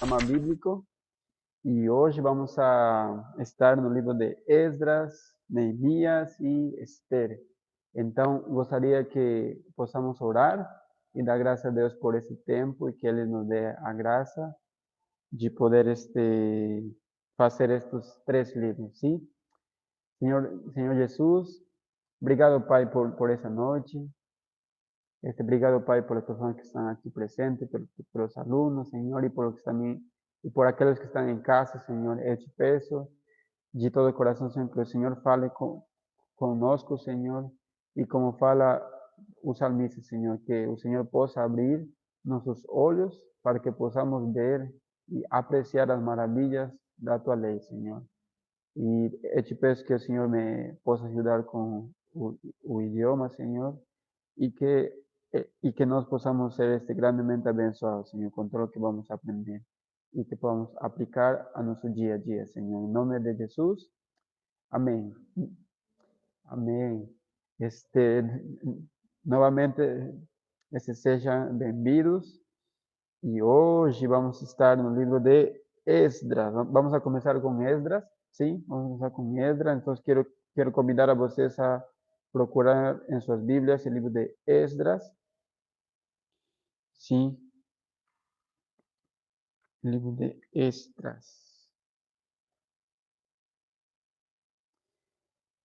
Panorama Bíblico e hoje vamos a estar no livro de Esdras, Neemias e Esther. Então, gostaria que possamos orar e dar graças a Deus por esse tempo e que Ele nos dê a graça de poder fazer estes 3 livros, sim? Senhor Jesus, obrigado, Pai, por essa noite. Obrigado, Pai, por las personas que están aquí presentes, por los alumnos, Señor, y por los que están y por aquellos que están en casa, Señor. Eu te peço de todo o coração, Senhor, que o Senhor fale conosco, Senhor, e como fala o salmista, Senhor, que o Senhor possa abrir nossos olhos para que possamos ver e apreciar as maravilhas da tua lei, Senhor. E eu te peço que o Senhor me possa ajudar com o idioma, Senhor, y que nós possamos ser grandemente abençoados, Senhor, com tudo o que vamos a aprender e que podamos aplicar a nosso dia a dia, Senhor. Em nome de Jesus, amém. Amém. Novamente, sejam bem-vindos e hoje vamos estar no livro de Esdras. Vamos a começar com Esdras, sim? Vamos começar com Esdras, então quero convidar a vocês a procurar em suas Bíblias o livro de Esdras. Sim, livro de Esdras.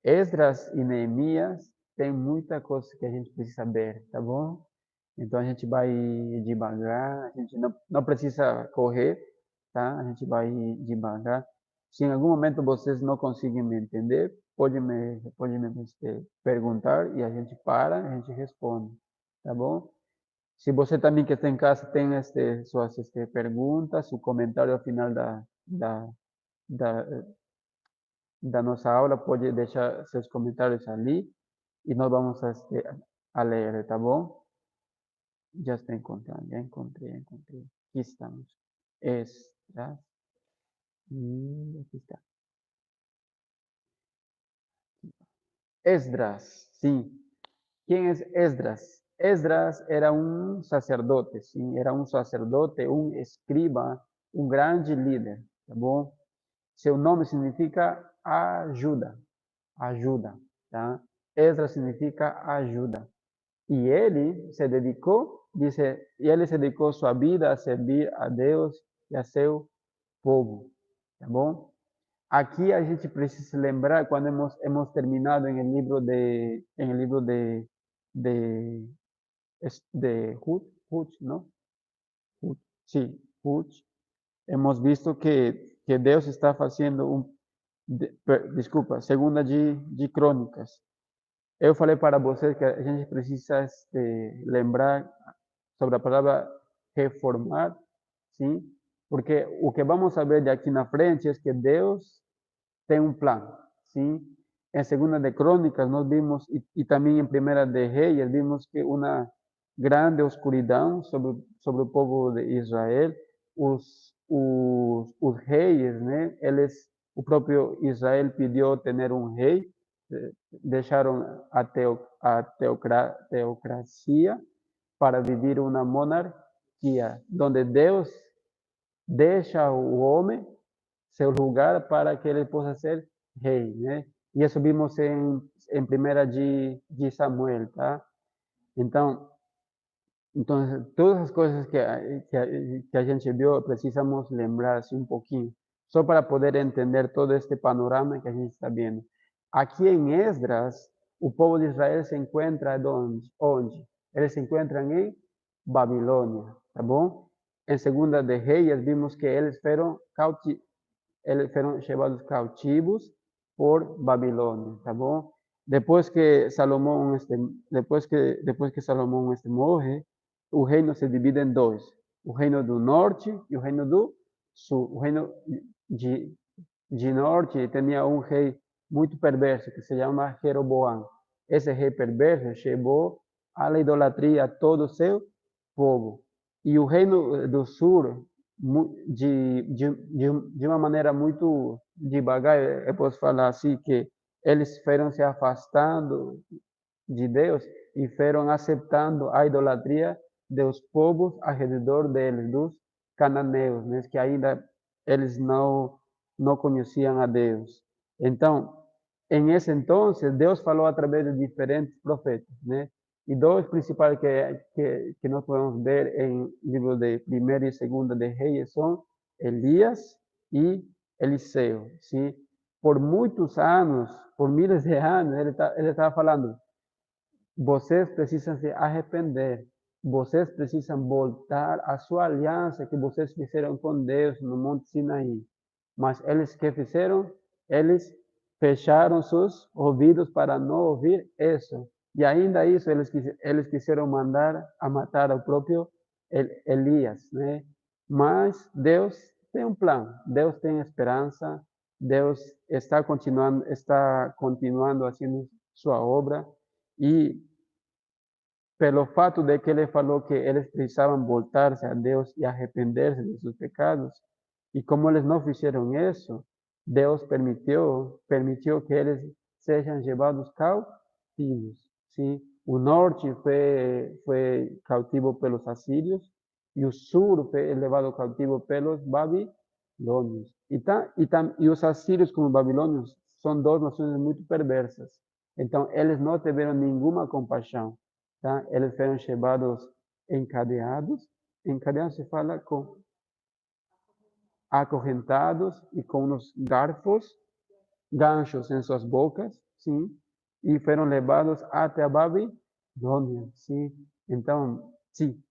Esdras e Neemias tem muita coisa que a gente precisa ver, tá bom? Então a gente vai devagar, a gente não precisa correr, tá? A gente vai devagar. Se em algum momento vocês não conseguem me entender, pode me perguntar e a gente para, a gente responde, tá bom? Se você também que está em casa tem suas perguntas, seu comentário ao final da, da nossa aula, pode deixar seus comentários ali e nós vamos a ler, tá bom? Já estou encontrando, já encontrei. Aqui estamos. Esdras. Aqui está. Esdras, sim. Quem é Esdras? Esdras era um sacerdote, sim, era um sacerdote, um escriba, um grande líder, tá bom? Seu nome significa ajuda, tá? Esdras significa ajuda. E ele se dedicou, sua vida a servir a Deus e a seu povo, tá bom? Aqui a gente precisa lembrar quando hemos terminado em el libro de, de Ruth, ¿no? Ruth, sí, Ruth. Hemos visto que Deus está fazendo desculpa, segunda de Crônicas. Eu falei para vocês que a gente precisa lembrar sobre a palavra reformar, sim? Porque o que vamos a ver de aqui na frente é que Deus tem um plano, sim? Em segunda de Crônicas nós vimos e também em primeira de Reis vimos que uma grande escuridão sobre o povo de Israel, os reis, né? O próprio Israel pediu ter um rei, deixaram a teocracia para viver uma monarquia, onde Deus deixa o homem seu lugar para que ele possa ser rei, né? E isso vimos em primeira de Samuel, tá? Então, todas as coisas que a gente viu, precisamos lembrar assim, um pouquinho, só para poder entender todo este panorama que a gente está vendo. Aqui em Esdras, o povo de Israel se encontra onde? Eles se encontram em Babilônia, tá bom? Em segunda de Reis, vimos que eles foram levados cautivos por Babilônia, tá bom? Depois que Salomão morre, o reino se divide em dois: o reino do norte e o reino do sul. O reino de norte tinha um rei muito perverso que se chama Jeroboam. Esse rei perverso levou à idolatria a todo o seu povo. E o reino do sul, de uma maneira muito devagar, eu posso falar assim, que eles foram se afastando de Deus e foram aceitando a idolatria dos povos ao redor deles, dos cananeus, né, que ainda eles não conheciam a Deus. Então, em esse entonces, Deus falou através de diferentes profetas, né? E dois principais que nós podemos ver em livro de Primeira e Segunda de Reis são Elias e Eliseu, sim? Por muitos anos, por miles de anos, ele estava falando, vocês precisam se arrepender, vocês precisam voltar à sua aliança que vocês fizeram com Deus no Monte Sinaí. Mas eles que fizeram? Eles fecharam seus ouvidos para não ouvir isso. E ainda isso, eles quiseram mandar a matar o próprio Elias, né? Mas Deus tem um plano, Deus tem esperança, Deus está continuando haciendo sua obra e pelo fato de que ele falou que eles precisavam voltar-se a Deus e arrepender-se de seus pecados, e como eles não fizeram isso, Deus permitiu que eles sejam levados cautivos. Sim? O norte foi cautivo pelos assírios e o sul foi levado cautivo pelos babilônios. E os assírios como babilônios são duas nações muito perversas. Então, eles não tiveram nenhuma compaixão. Tá? Eles foram levados encadeados. Encadeados se fala com acorrentados e com uns ganchos em suas bocas, sim, e foram levados até a Babilônia, sim. Então, sim,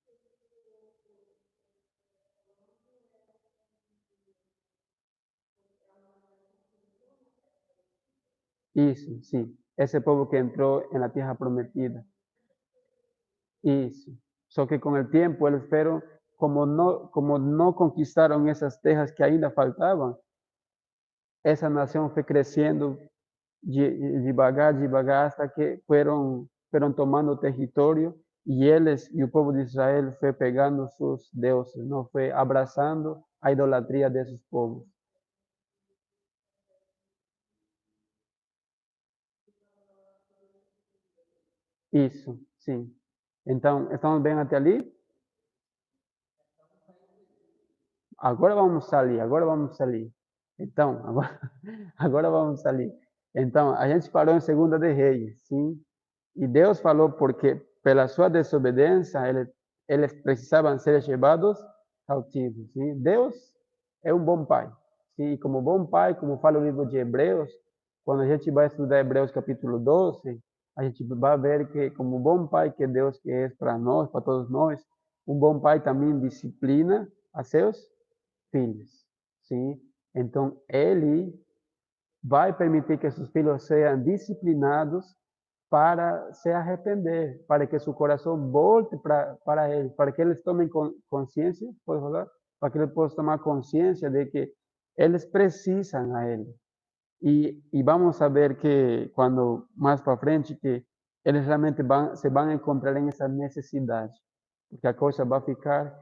isso, sim. Esse povo que entrou na terra prometida, isso. Só que com o tempo eles foram, como não conquistaram essas terras que ainda faltavam, essa nação foi crescendo devagar, devagar, hasta que foram tomando território e eles e o povo de Israel foi pegando seus deuses, não foi abraçando a idolatria desses povos. Isso, sim. Então, estamos bem até ali? Agora vamos sair. Então, agora vamos sair. Então, a gente parou em Segunda de Reis, sim? E Deus falou porque pela sua desobediência eles precisavam ser levados cautivos. Sim? Deus é um bom pai. Sim? E como bom pai, como fala o livro de Hebreus, quando a gente vai estudar Hebreus capítulo 12, a gente vai ver que como bom pai que Deus que é para nós, para todos nós, um bom pai também disciplina a seus filhos. Sim? Então, ele vai permitir que seus filhos sejam disciplinados para se arrepender, para que seu coração volte para ele, para que eles tomem consciência, pode falar? Para que eles possam tomar consciência de que eles precisam a ele. E vamos saber que quando mais para frente que eles realmente se vão encontrar em essa necessidade, porque a coisa vai ficar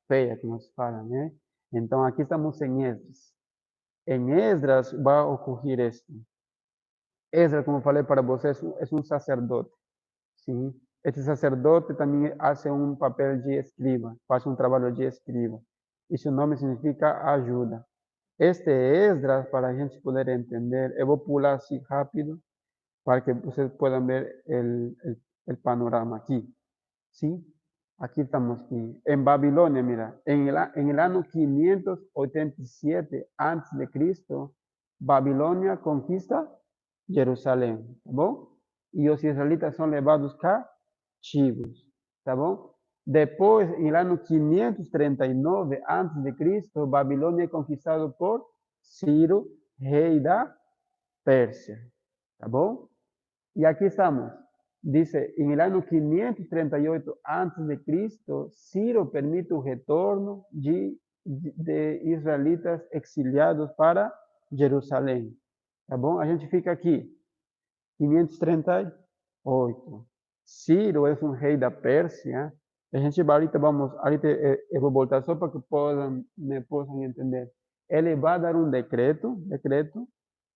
feia, que nos fala, né? Então aqui estamos em Esdras. Em Esdras vai ocorrer esto. Esdras, como falei para vocês, é um sacerdote. Sim. Este sacerdote também faz um papel de escriba, faz um trabalho de escriba. E seu nome significa ajuda. Este Esdras, para a gente poder entender, eu vou pular assim rápido, para que vocês possam ver o panorama aqui. Sim? Aqui estamos aqui. En Babilonia, mira, en el año 587 antes de Cristo, Babilonia conquista Jerusalém, tá bom? E os israelitas são levados cativos, tá bom? Depois, em ano 539 antes de Cristo, Babilônia é conquistado por Ciro, rei da Pérsia, tá bom? Y aquí estamos. Dice, en el año 538 antes de Cristo, Ciro permite el retorno de israelitas exiliados para Jerusalém. Tá bom? A gente fica aqui. 538. Ciro é um rei da Pérsia. A gente vai, ahorita eu vou voltar só para que me possam entender. Ele vai dar um decreto,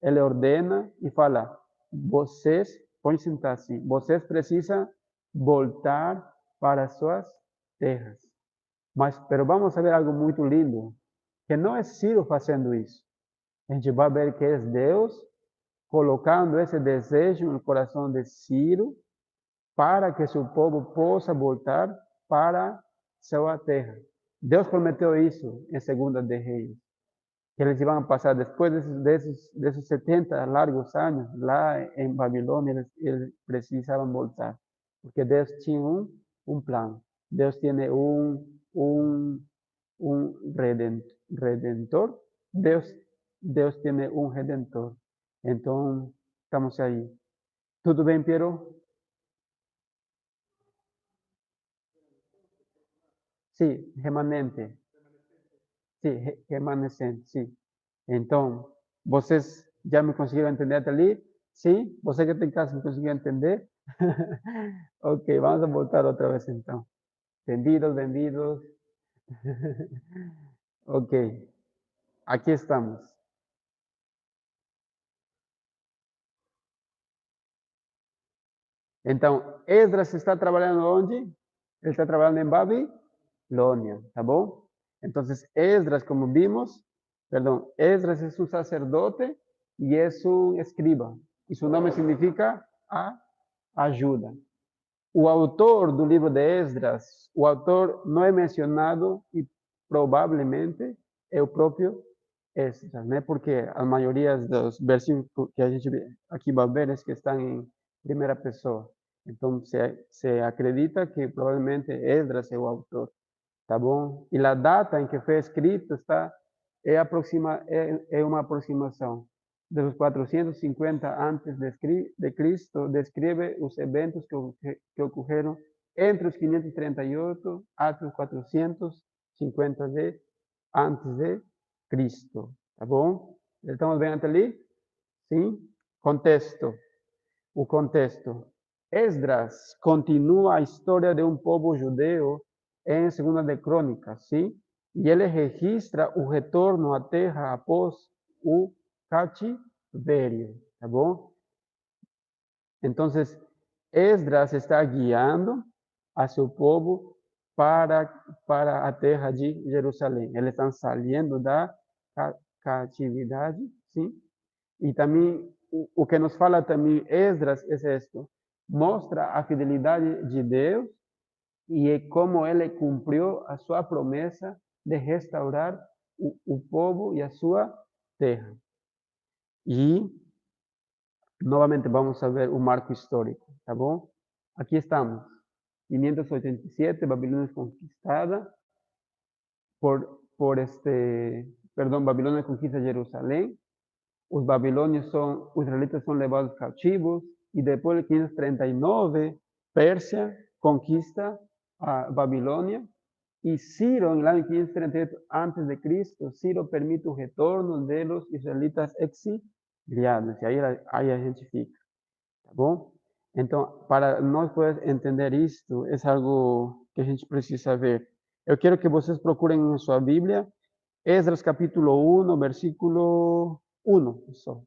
ele ordena e fala, vocês, pode sentar assim, vocês precisam voltar para suas terras. Pero vamos a ver algo muito lindo, que não é Ciro fazendo isso. A gente vai ver que é Deus colocando esse desejo no coração de Ciro para que seu povo possa voltar para sua terra. Deus prometeu isso em Segunda de Reis, que eles iam passar depois desses 70 largos anos lá em Babilônia, eles precisavam voltar, porque Deus tinha um plano. Deus tem um redentor. Deus tem um redentor. Então, estamos aí. Tudo bem, Piero? Sim, remanente. Sim, remanescente, sim. Então, vocês já me conseguiram entender até ali? Sim? Você que tem casa me conseguiu entender? Ok, vamos a voltar outra vez então. Vendidos, vendidos. Ok, aqui estamos. Então, Esdras está trabalhando onde? Ele está trabalhando em Babilônia, tá bom? Então, Esdras, como vimos, perdão, Esdras é um sacerdote e é um escriba. E seu nome significa a ajuda. O autor do livro de Esdras, o autor não é mencionado e provavelmente é o próprio Esdras, né? Porque a maioria dos versículos que a gente aqui vai ver é que estão em primeira pessoa. Então, se acredita que provavelmente Esdras é o autor, tá bom? E a data em que foi escrito é uma aproximação. De los 450 antes de Cristo, describe os eventos que ocorreram entre os 538 até os 450 antes de Cristo, tá bom? Estamos bem até ali? Sim? Contexto. O contexto. Esdras continua a história de um povo judeu em Segunda de Crônicas, sim? E ele registra o retorno à terra após o cativerio, tá bom? Então, Esdras está guiando a seu povo para, para a terra de Jerusalém. Eles estão saindo da catividade, sim? E também, o que nos fala também Esdras é isto. Mostra a fidelidade de Deus e como ele cumpriu a sua promessa de restaurar o povo e a sua terra. E, novamente, vamos a ver o marco histórico, tá bom? Aqui estamos. 587, Babilônia conquistada Babilônia conquista Jerusalém. Os babilônios os israelitas são levados cativos e depois de 539, Pérsia conquista a Babilônia e Ciro, no ano 538 a.C., Ciro permite o retorno dos israelitas exiliados. E aí a gente fica, tá bom? Então, para nós poder entender isto, é algo que a gente precisa ver. Eu quero que vocês procurem em sua Bíblia, Esdras capítulo 1, versículo 1, só.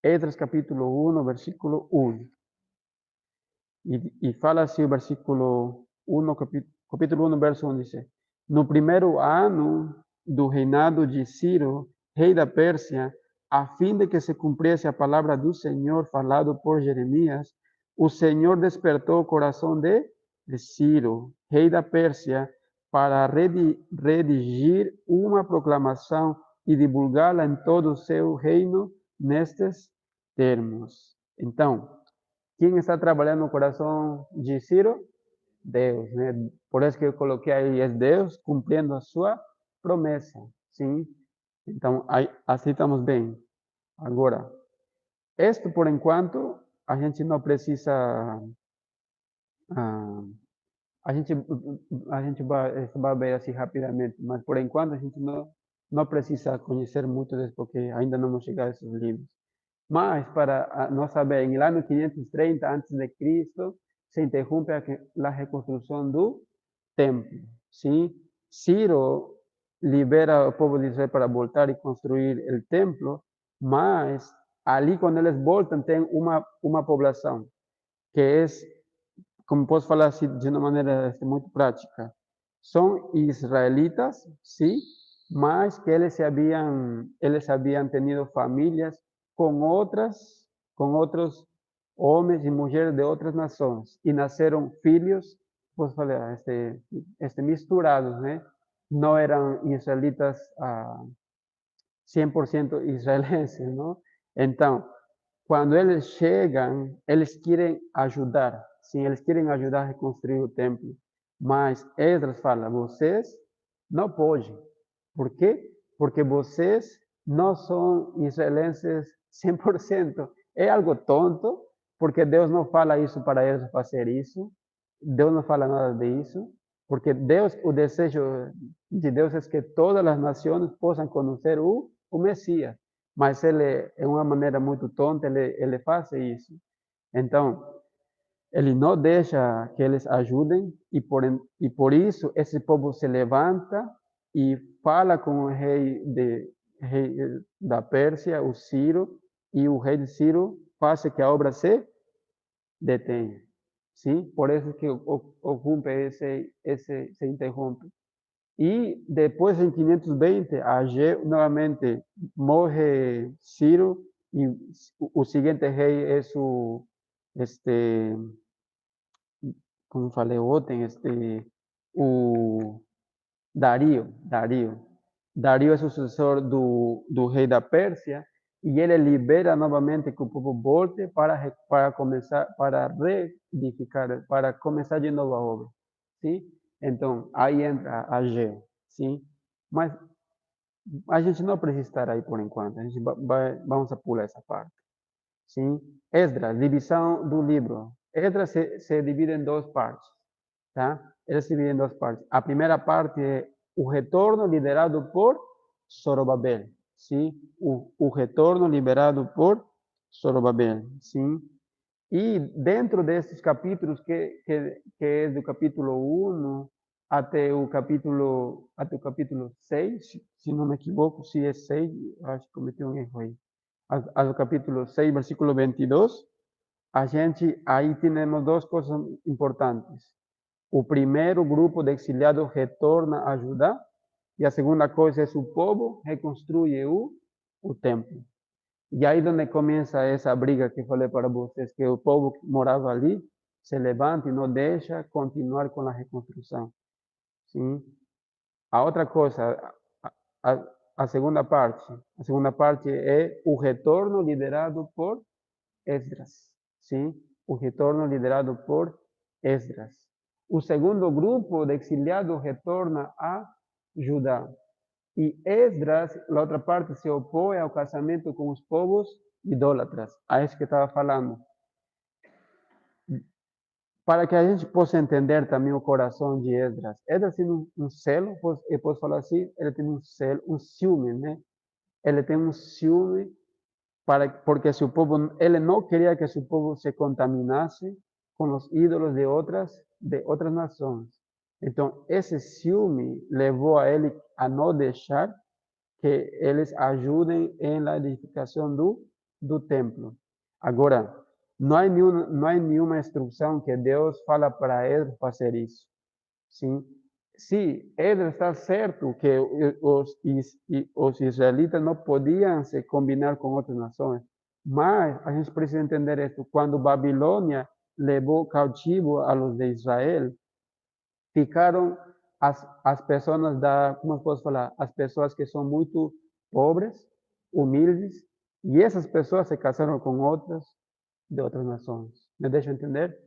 Esdras capítulo 1, versículo 1. E fala assim o versículo 1, capítulo 1, verso 1, diz: No primeiro ano do reinado de Ciro, rei da Pérsia, a fim de que se cumprisse a palavra do Senhor falado por Jeremias, o Senhor despertou o coração de Ciro, rei da Pérsia, para redigir uma proclamação e divulgá-la em todo o seu reino nestes termos. Então, quem está trabalhando no coração de Ciro? Deus, né? Por isso que eu coloquei aí, é Deus cumprindo a sua promessa, sim? Então, aí, assim estamos bem. Agora, isto por enquanto, a gente não precisa, ah, a gente vai ver assim rapidamente, mas por enquanto a gente não precisa conhecer muito disso, porque ainda não vamos chegar a esses livros. Mas, para nós saber, em ano 530 a.C., se interrompe a reconstrução do templo. Sim? Ciro libera o povo de Israel para voltar e construir o templo, mas ali, quando eles voltam, tem uma população que é, como posso falar assim, de uma maneira muito prática, Son israelitas, sí, mas que eles habían tenido familias con otros hombres y mujeres de otras naciones, y nacieron filhos, pues, misturados, ¿eh? No eran israelitas 100% israelenses, ¿no? Entonces, cuando eles chegam, eles querem ajudar, sim, eles querem ajudar a reconstruir o templo. Mas Esdras fala, vocês não podem. Por quê? Porque vocês não são israelenses 100%. É algo tonto, porque Deus não fala isso para eles fazer isso. Deus não fala nada disso, porque Deus, o desejo de Deus é que todas as nações possam conhecer o Messias. Mas ele, é uma maneira muito tonta, ele faz isso. Então, ele não deixa que eles ajudem, e por isso esse povo se levanta e fala com o rei da Pérsia, o Ciro, e o rei de Ciro faz que a obra se detenha. Sim? Por isso que ocupa se interrompe. E depois, em 520, novamente morre Ciro, e o seguinte rei é este, como falei ontem, o Dario. Dario é sucessor do rei da Pérsia, e ele libera novamente que o povo volte para começar, para reedificar, para começar de novo a obra. Sim? Então, aí entra Ageu. Sim? Mas a gente não precisa estar aí por enquanto, a gente vamos pular essa parte. Sim? Esdras, divisão do livro. Esdras se divide em duas partes. Tá? Ele se divide em duas partes. A primeira parte é o retorno liderado por Zorobabel. Sim? O retorno liderado por Zorobabel. Sim? E dentro desses capítulos, que é do capítulo 1 até o capítulo 6, se não me equivoco, se é 6, acho que cometi um erro aí. Ao capítulo 6, versículo 22, aí temos duas coisas importantes. O primeiro grupo de exiliados retorna a Judá, e a segunda coisa é o povo reconstrui o templo. E aí onde começa essa briga que falei para vocês, que o povo que morava ali se levanta e não deixa continuar com a reconstrução. Sim? A outra coisa, a segunda parte é o retorno liderado por Esdras. Sim? O retorno liderado por Esdras. O segundo grupo de exiliados retorna a Judá. E Esdras, a outra parte, se opõe ao casamento com os povos idólatras. A isso que estava falando. Para que a gente possa entender também o coração de Esdras. Esdras tem um celo, eu posso falar assim, ele tem um celo, um ciúme, né? Ele tem um ciúme porque seu povo, ele não queria que seu povo se contaminasse com os ídolos de outras nações. Então, esse ciúme levou a ele a não deixar que eles ajudem na edificação do templo. Agora, não há nenhuma instrução que Deus fala para eles fazer isso. Sim? Sim, ele está certo que os israelitas não podiam se combinar com outras nações, mas a gente precisa entender isso. Quando Babilônia levou cativo a los de Israel, ficaram as pessoas como posso falar, as pessoas que são muito pobres, humildes, e essas pessoas se casaram com outras de outras nações. Me deixa entender?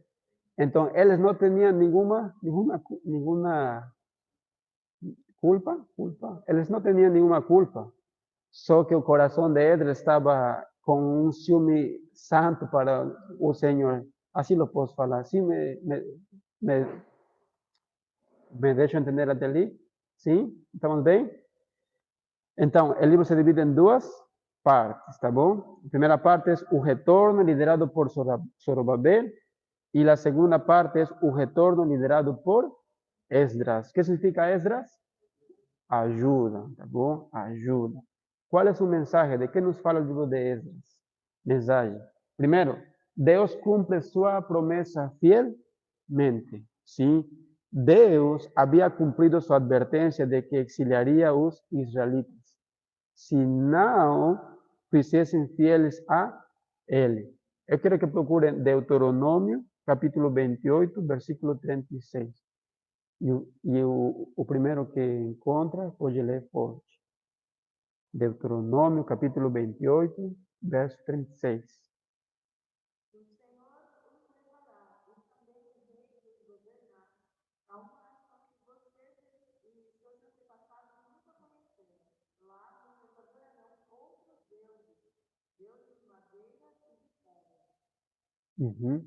Então, eles não tinham nenhuma culpa. Eles não tinham nenhuma culpa. Só que o coração de Esdras estava com um ciúme santo para o Senhor. Assim eu posso falar. Assim me deixo entender até ali? Sim? Estamos bem? Então, o livro se divide em duas partes, tá bom? A primeira parte é o retorno liderado por Zorobabel, e a segunda parte é o retorno liderado por Esdras. O que significa Esdras? Ajuda, tá bom? Ajuda. Qual é o mensaje? De que nos fala o livro de Esdras? Mensagem. Primeiro, Deus cumpre sua promessa fielmente. Sim? Deus havia cumprido sua advertência de que exiliaria os israelitas, se não fizessem fieles a ele. Eu quero que procurem Deuteronômio, capítulo 28, versículo 36. O primeiro que encontra, pode ler forte. Deuteronômio, capítulo 28, verso 36. Uhum.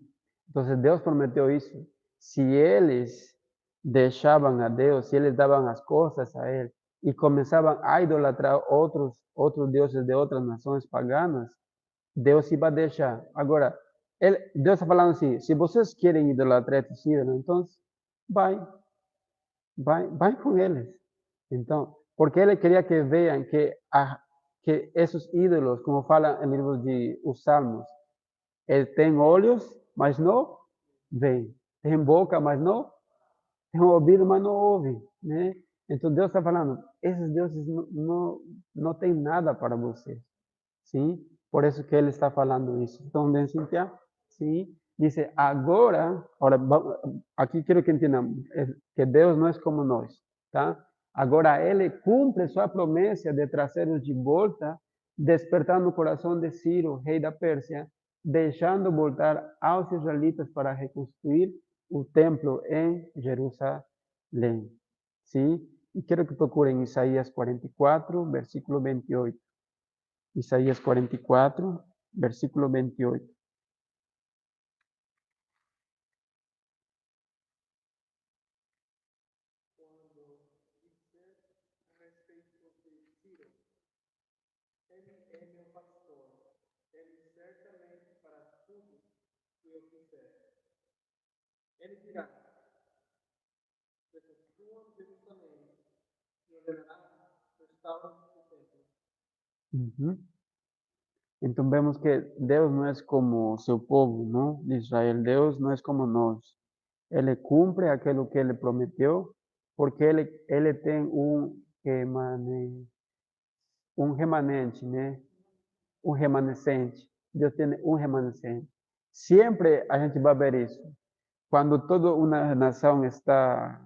Então, Deus prometeu isso. Se eles deixavam a Deus, se eles davam as costas a Ele e começavam a idolatrar outros deuses de outras nações paganas, Deus iba a deixar. Agora, Deus está falando assim: se vocês querem idolatrar esses ídolos, então vai com eles. Então, porque Ele queria que vejam que esses ídolos, como fala no livro de os Salmos, ele tem olhos, mas não vê. Tem boca, mas não tem ouvido, mas não ouve, né? Então Deus está falando, esses deuses não têm nada para você, sim? Por isso que ele está falando isso. Então, bem, Cíntia? Sim. Diz, agora, aqui quero que entendamos, que Deus não é como nós, tá? Agora ele cumpre sua promessa de trazê-los de volta, despertando o coração de Ciro, rei da Pérsia, deixando voltar aos israelitas para reconstruir o templo em Jerusalém. Sim? E quero que procurem Isaías 44, versículo 28. Isaías 44, versículo 28. Uhum. Então vemos que Deus não é como seu povo, não? De Israel, Deus não é como nós. Ele cumpre aquilo que ele prometeu, porque ele tem um remanente, né? Um remanescente. Deus tem um remanescente. Sempre a gente vai ver isso. Quando toda uma nação está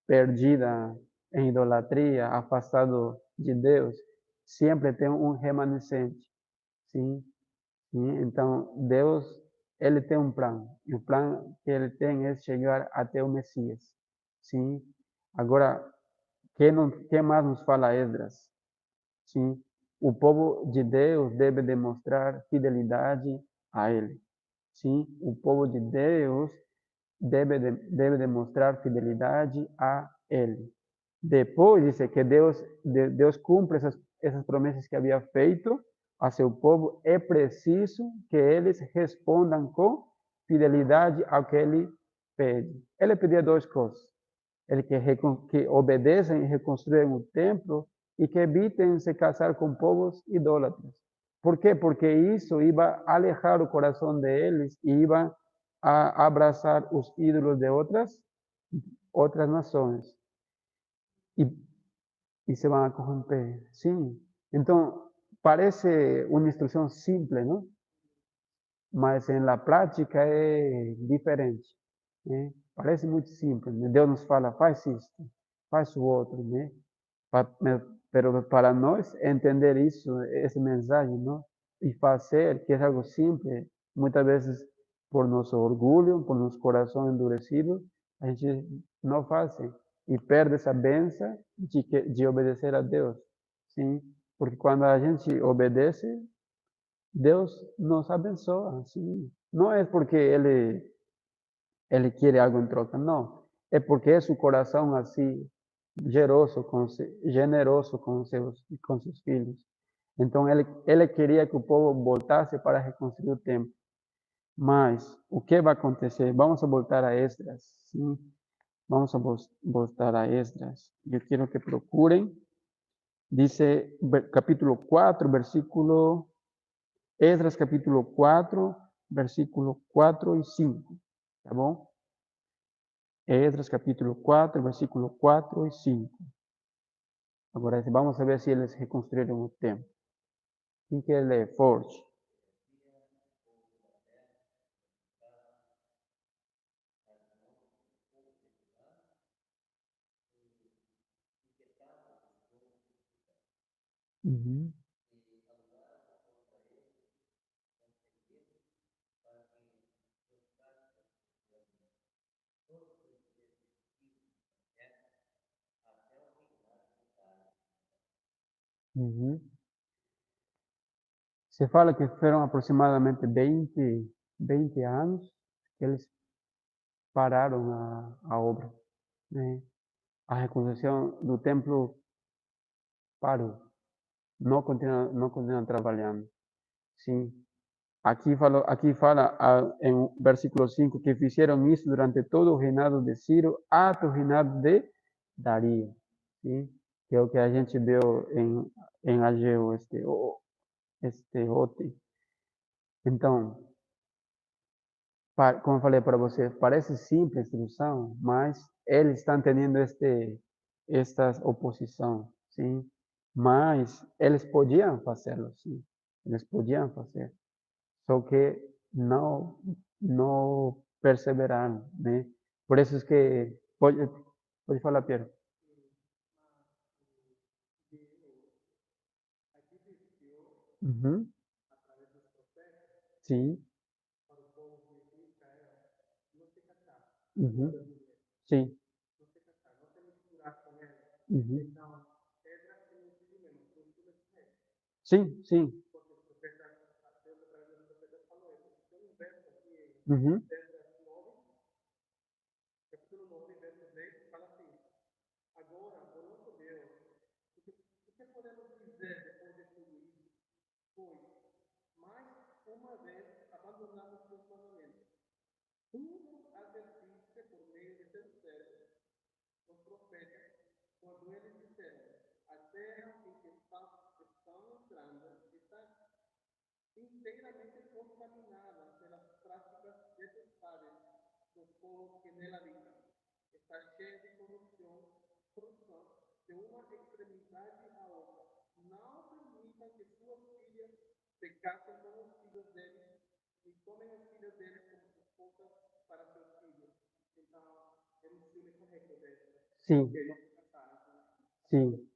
perdida em idolatria, afastado de Deus, sempre tem um remanescente, sim? Então, Deus, ele tem um plano. E o plano que ele tem é chegar até o Messias. Sim? Agora, quem mais nos fala Esdras? Sim? O povo de Deus deve demonstrar fidelidade a ele. Sim? O povo de Deus deve demonstrar fidelidade a ele. Depois diz que Deus cumpre essas promessas que havia feito a seu povo. É preciso que eles respondam com fidelidade ao que ele pede. Ele pedia duas coisas. Ele que obedeçam e reconstruam o templo e que evitem se casar com povos idólatras. Por quê? Porque isso ia alejar o coração deles e ia a abraçar os ídolos de outras nações. E e se vão a corromper. Sim. Então, parece uma instrução simples, não? Mas em la prática é diferente, né? Parece muito simples, né? Deus nos fala, faz isto, faz o outro, né? Pero para nós entender isso, essa mensagem, não? E fazer, que é algo simples, muitas vezes por nosso orgulho, por nosso coração endurecido, a gente não faz e perde essa benção de obedecer a Deus, sim? Porque quando a gente obedece, Deus nos abençoa, sim. Não é porque ele quer algo em troca, não. É porque é seu coração assim generoso com seus filhos. Então ele queria que o povo voltasse para reconstruir o templo. Mas o que vai acontecer? Vamos a voltar a Esdras, sim? Vamos a voltar a Esdras. Eu quero que procurem. Dice capítulo 4, versículo Esdras capítulo 4, versículo 4 y 5. ¿Tá bom? Esdras capítulo 4, versículo 4 e 5. Agora vamos a ver se eles reconstruíram o templo. Quem quer ler? Forte. Uhum. Uhum. Se fala que foram aproximadamente 20 anos que eles pararam a obra, né? A reconstrução do templo parou, não continua trabalhando. Sim. Aqui fala em versículo 5 que fizeram isso durante todo o reinado de Ciro até o reinado de Dario, sim? Que é o que a gente viu em Ageu, ontem. Então, como eu falei para você, parece simples a instrução, mas eles estão tendo esta oposição, sim? Mas eles podiam fazê-lo, sim. Eles podiam fazer. Só que não perseveraram, né? Por isso é que pode falar, Pedro. Uhum. Sim. Uhum. Sim. Uhum. Sim, sim. Uhum. Sim, sim,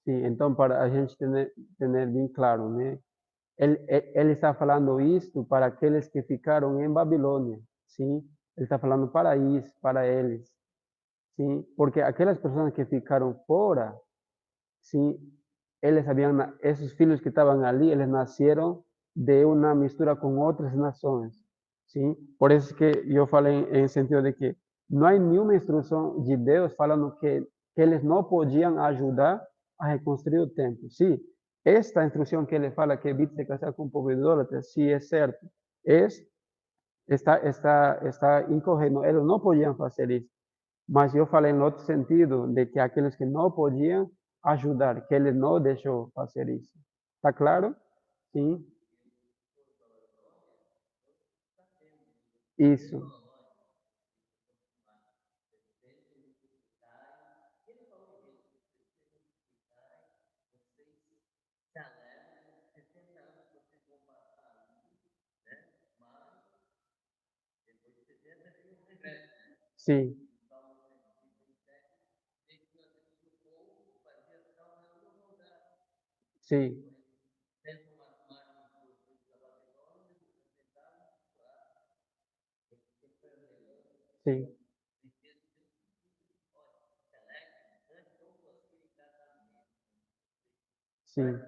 sim. Então, para a gente ter bem claro, né? Ele está falando isto para aqueles que ficaram em Babilônia, sim? Ele está falando para isso, para eles, sim? Porque aquelas pessoas que ficaram fora, sim, esses filhos que estavam ali, eles nasceram de uma mistura com outras nações, sim? Por isso que eu falei em sentido de que não há nenhuma instrução de Deus falando que eles não podiam ajudar a reconstruir o templo. Sim, esta instrução que ele fala que evite se casar com um povo idólatra, sim, é certo. É, está incorreto. Eles não podiam fazer isso. Mas eu falei em outro sentido, de que aqueles que não podiam ajudar, que ele não deixou fazer isso. Está claro? Sim. Isso. Sim. Sim. Sim. Sim.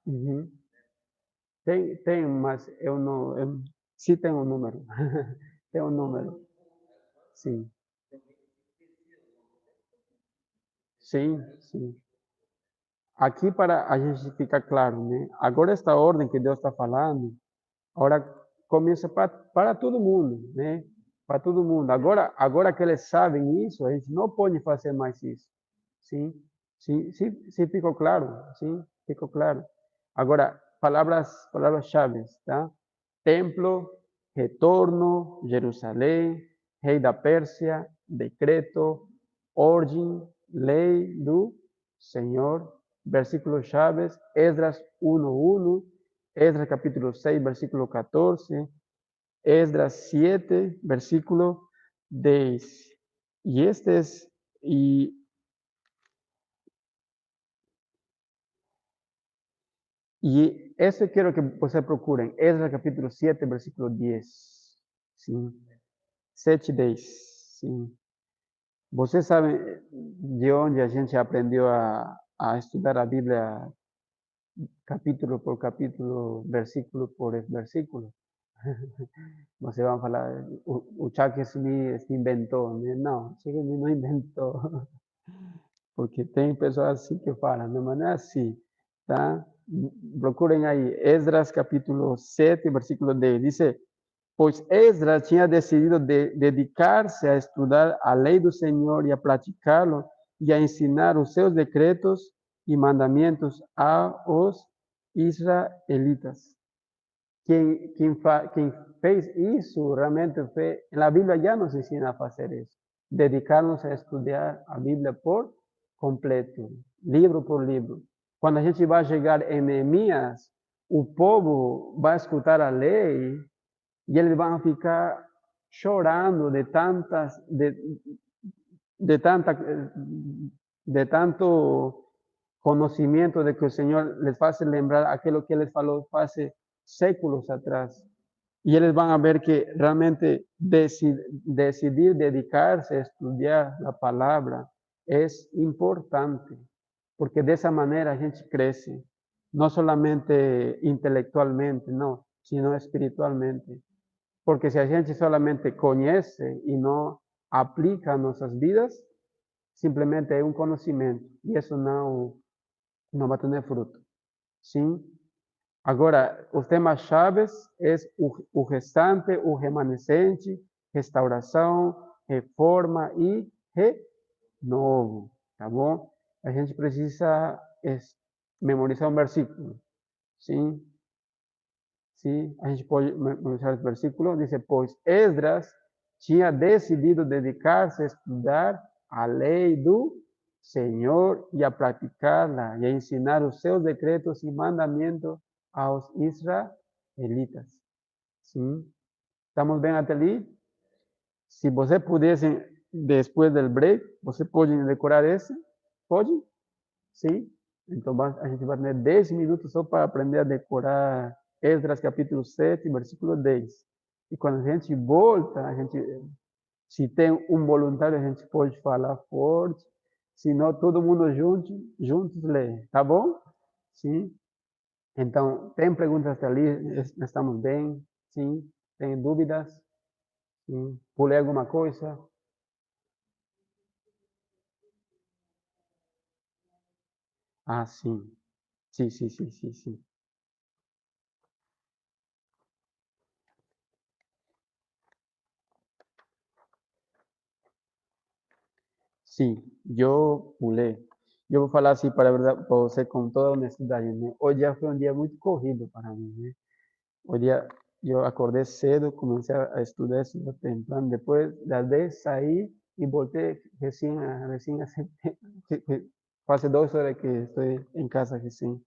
Uhum. Tem, mas eu não. Sim, tem um número. Tem um número. Sim. Sim, sim. Aqui para a gente ficar claro, né? Agora esta ordem que Deus está falando, agora começa para todo mundo, né? Para todo mundo. Agora que eles sabem isso, a gente não pode fazer mais isso. Sim, sim, sim, sim ficou claro, sim, ficou claro. Agora, palavras-chave, tá? Templo, retorno, Jerusalém, rei da Pérsia, decreto, ordem, lei do Senhor, versículos chaves, Esdras 1:1, Esdras capítulo 6, versículo 14, Esdras 7, versículo 10. Y este es, y eso quiero que ustedes procuren, Esdras capítulo 7, versículo 10. Sim. 7 e 10. Sim. Você sabe de onde a gente aprendeu a estudar a Bíblia capítulo por capítulo, versículo por versículo? Você vai falar, o Chuck Smith inventou, né? Não, Chuck Smith não inventou. Porque tem pessoas assim que falam, não, mas não é assim, tá? Procurem aí, Esdras capítulo 7, versículo 10, dice, pois Esdras tinha decidido dedicar-se a estudar a lei do Senhor e a praticá-lo e a ensinar os seus decretos e mandamentos aos israelitas. Quem fez isso realmente foi, na Bíblia já nos ensina a fazer isso, dedicar-nos a estudar a Bíblia por completo, livro por livro. Quando a gente vai chegar em Neemias, o povo vai escutar a lei e eles vão ficar chorando de tanto conocimiento de que el Señor les hace lembrar aquello que les faló hace séculos atrás. Y ellos van a ver que realmente decidir dedicarse a estudiar la palabra es importante, porque de esa manera a gente crece, no solamente intelectualmente, no, sino espiritualmente. Porque si a gente solamente conoce y no aplica a nuestras vidas, simplemente es un conocimiento y eso não vai ter fruto. Sim? Agora, os temas chaves é o restante, o remanescente, restauração, reforma e renovo. Tá bom? A gente precisa memorizar um versículo. Sim? Sim? A gente pode memorizar esse versículo. Diz, pois Esdras tinha decidido dedicar-se a estudar a lei do Senhor e a praticá-la e a ensinar os seus decretos e mandamentos aos israelitas. Sim? Estamos bem até ali? Se você pudesse, depois do break, você pode decorar esse? Pode? Sim? Então a gente vai ter 10 minutos só para aprender a decorar Esdras capítulo 7, versículo 10. E quando a gente volta, se tem um voluntário, a gente pode falar forte. Se não, todo mundo juntos lê. Tá bom? Sim? Então, tem perguntas ali? Estamos bem? Sim? Tem dúvidas? Sim? Pulei alguma coisa? Ah, sim. Sim, sim, sim, sim, sim. Sim, eu pulei. Eu vou falar assim para você com toda honestidade, né? Hoje já foi um dia muito corrido para mim, né? Hoje eu acordei cedo, comecei a estudar super temprano, depois das 10 saí e voltei recém quase 2 horas que estou em casa recém.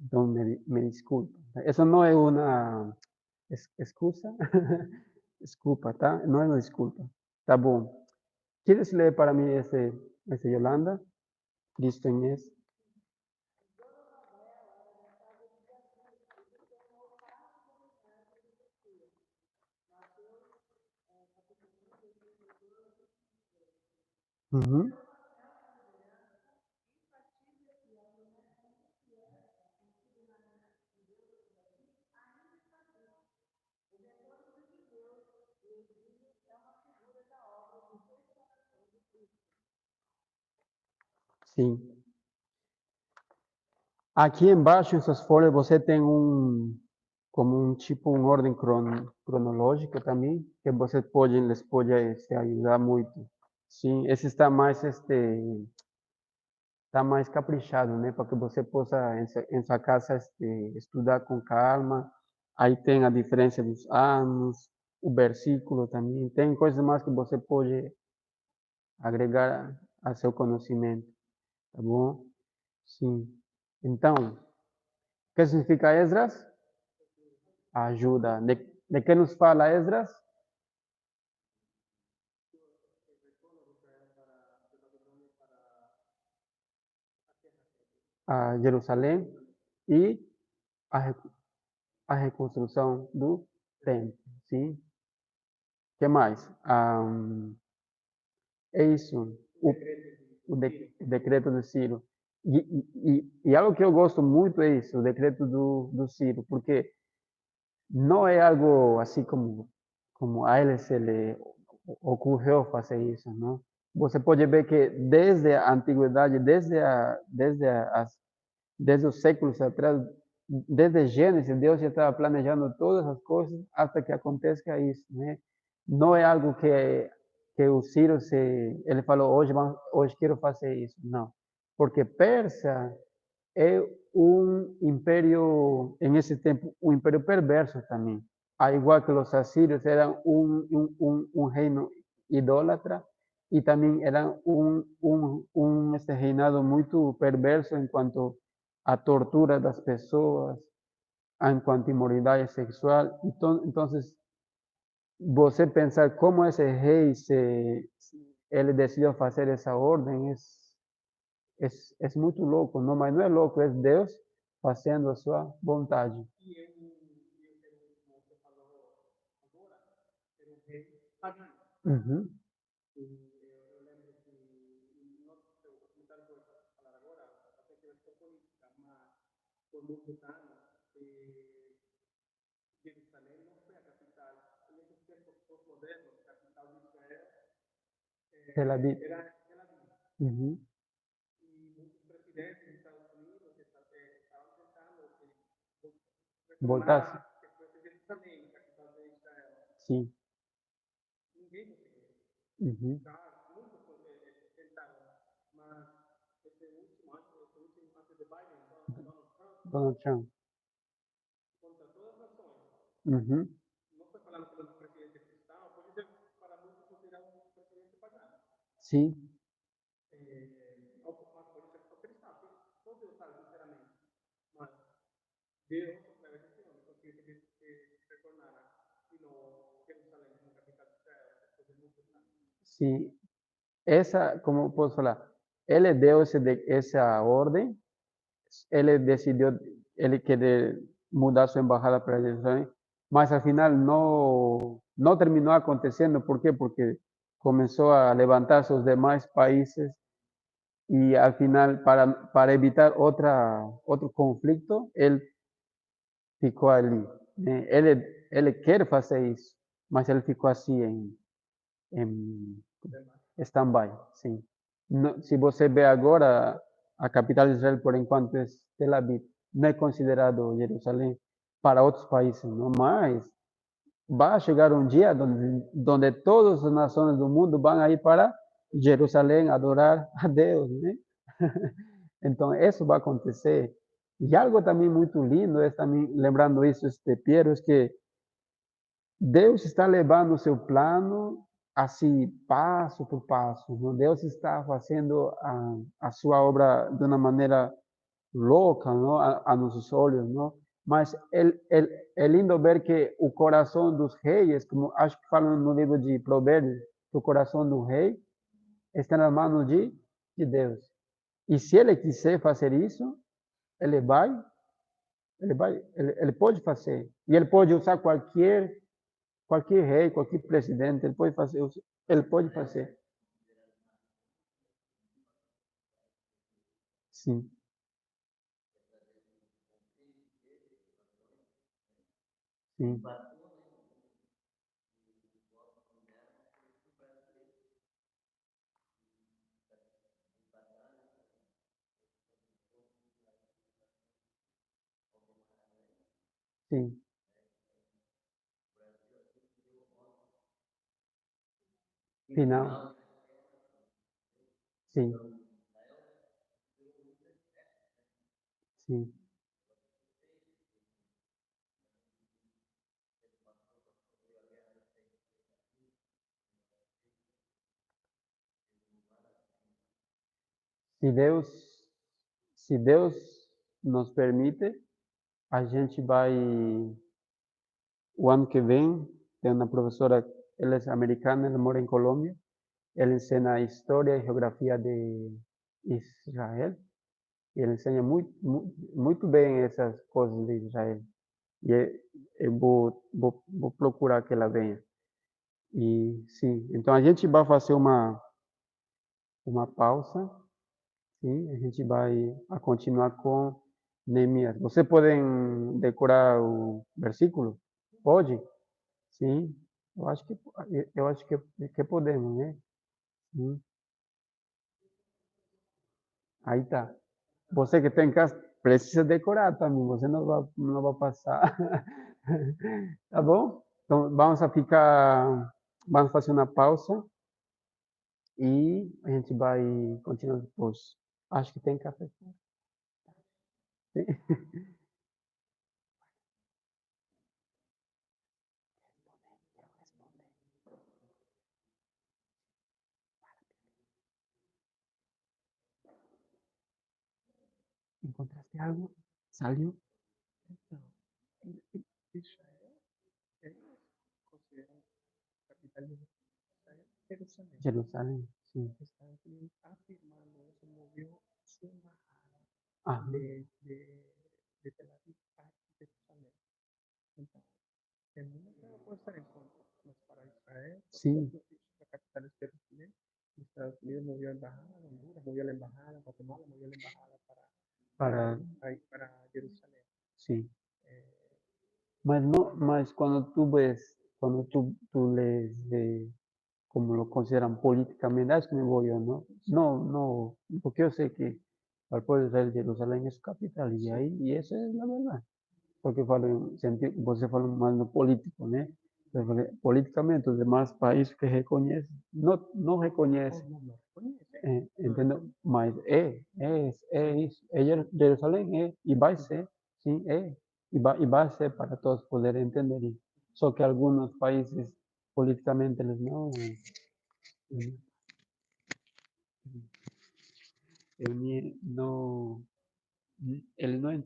Então me desculpa. Isso não é uma excusa, desculpa, tá? Não é uma desculpa. Tá bom. ¿Quieres leer para mí ese Yolanda? Cristo Inés. Ujú. Sim. Aqui embaixo, essas folhas, você tem como um tipo, um ordem cronológica também, que você les pode ajudar muito. Sim, esse está mais, tá mais caprichado, né? Para que você possa em sua casa estudar com calma. Aí tem a diferença dos anos, o versículo também. Tem coisas mais que você pode agregar a seu conhecimento, tá bom? Sim. Então, o que significa Esdras? Ajuda. De que nos fala Esdras? A Jerusalém e a, a reconstrução do templo, sim? Que mais? É isso, o decreto do Ciro. E algo que eu gosto muito é isso, o decreto do Ciro, porque não é algo assim como a ele se lhe ocorreu fazer isso, não? Você pode ver que desde a antiguidade, desde os séculos atrás, desde Gênesis, Deus já estava planejando todas as coisas até que aconteça isso, né? Não é algo que o Ciro ele falou hoje quero fazer isso, não, porque Persia é um império em esse tempo um império perverso também, ao igual que os assírios eram um reino idólatra e também eram este reinado muito perverso em quanto a tortura das pessoas, em quanto a imoralidade sexual. Então, você pensar como esse rei ele decidiu fazer essa ordem é muito louco, não? Mas não é louco, é Deus fazendo a sua vontade. Uhum. Tel Aviv. Uhum. Voltasse. Sim. Uhum. Donald Trump. Uhum. Sim. Sim. Essa, como posso falar, ele deu essa ordem, ele decidiu, ele querer mudar sua embajada para Jerusalém, mas al final não terminou acontecendo. ¿Por quê? Porque começou a levantar-se os demais países e al final, para evitar outro conflito, ele ficou ali, né? Ele quer fazer isso, mas ele ficou assim em stand-by, sim. Se você vê agora, a capital de Israel, por enquanto, é Tel Aviv. Não é considerado Jerusalém para outros países, não? Mas vai chegar um dia onde todas as nações do mundo vão aí para Jerusalém adorar a Deus, né? Então, isso vai acontecer. E algo também muito lindo, é também, lembrando isso, Piero, é que Deus está levando o seu plano assim, passo por passo, não? Deus está fazendo a sua obra de uma maneira louca, não? A nossos olhos, não? Mas é lindo ver que o coração dos reis, como acho que falam no livro de Provérbios, que o coração do rei está nas mãos de Deus. E se ele quiser fazer isso, ele vai, ele pode fazer. E ele pode usar qualquer rei, qualquer presidente, ele pode fazer. Sim, sim, sim. Final, sim. sí. Se Deus, se Deus nos permite, a gente vai, o ano que vem, tem uma professora, ela é americana, ela mora em Colômbia, ela ensina história e geografia de Israel, e ela ensina muito bem essas coisas de Israel. E eu vou procurar que ela venha. E sim, então a gente vai fazer uma pausa, sim, a gente vai a continuar com Neemias. Você podem decorar o versículo? Pode? Sim, eu acho que podemos, né? Sim, aí tá. Você que tem em casa precisa decorar também, você não vai passar. Tá bom? Então vamos fazer uma pausa e a gente vai continuar depois. Acho que tem café. ¿Encontraste algo? ¿Salió? Então, Israel é considerado a capital de Israel, Jerusalém. Jerusalén, sí. Estados Unidos afirmando eso, movió su embajada Ajá. de Tel Aviv a Jerusalén. Entonces, el mundo puede estar en contra, mas para Israel, por ser Sí, la capital es Jerusalén, Estados Unidos movió embajada, Honduras movió la embajada, Guatemala movió la embajada para, para Jerusalén. sí. Eh, Mas, no, mas cuando tú lees de como lo consideran políticamente, es que me voy yo, ¿no? No, no, porque yo sé que al pueblo de Israel, Jerusalén es su capital y ahí, y eso es la verdad. Porque você fala mais no político, né? Politicamente, os demais países que reconhecem, não reconhecem, no, no reconoce, entendeu? Mas é isso. Jerusalém e vai ser, sim, e vai ser para todos poderem entender isso. Só que alguns países, politicamente, eles não, eles não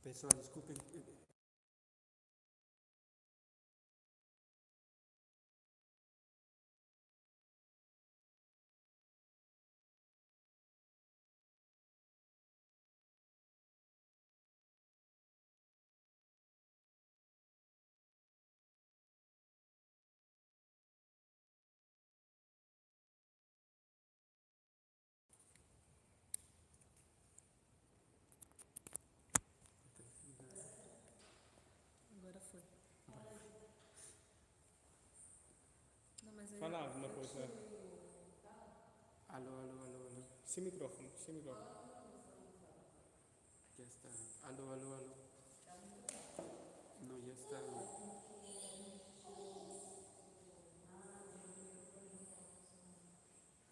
Pessoal, desculpem. Agora foi. Não, mas aí Fala alguma coisa. Alô, alô, alô, alô. Sem microfone, sem microfone. Já está. Alô, alô, alô. Não, já está.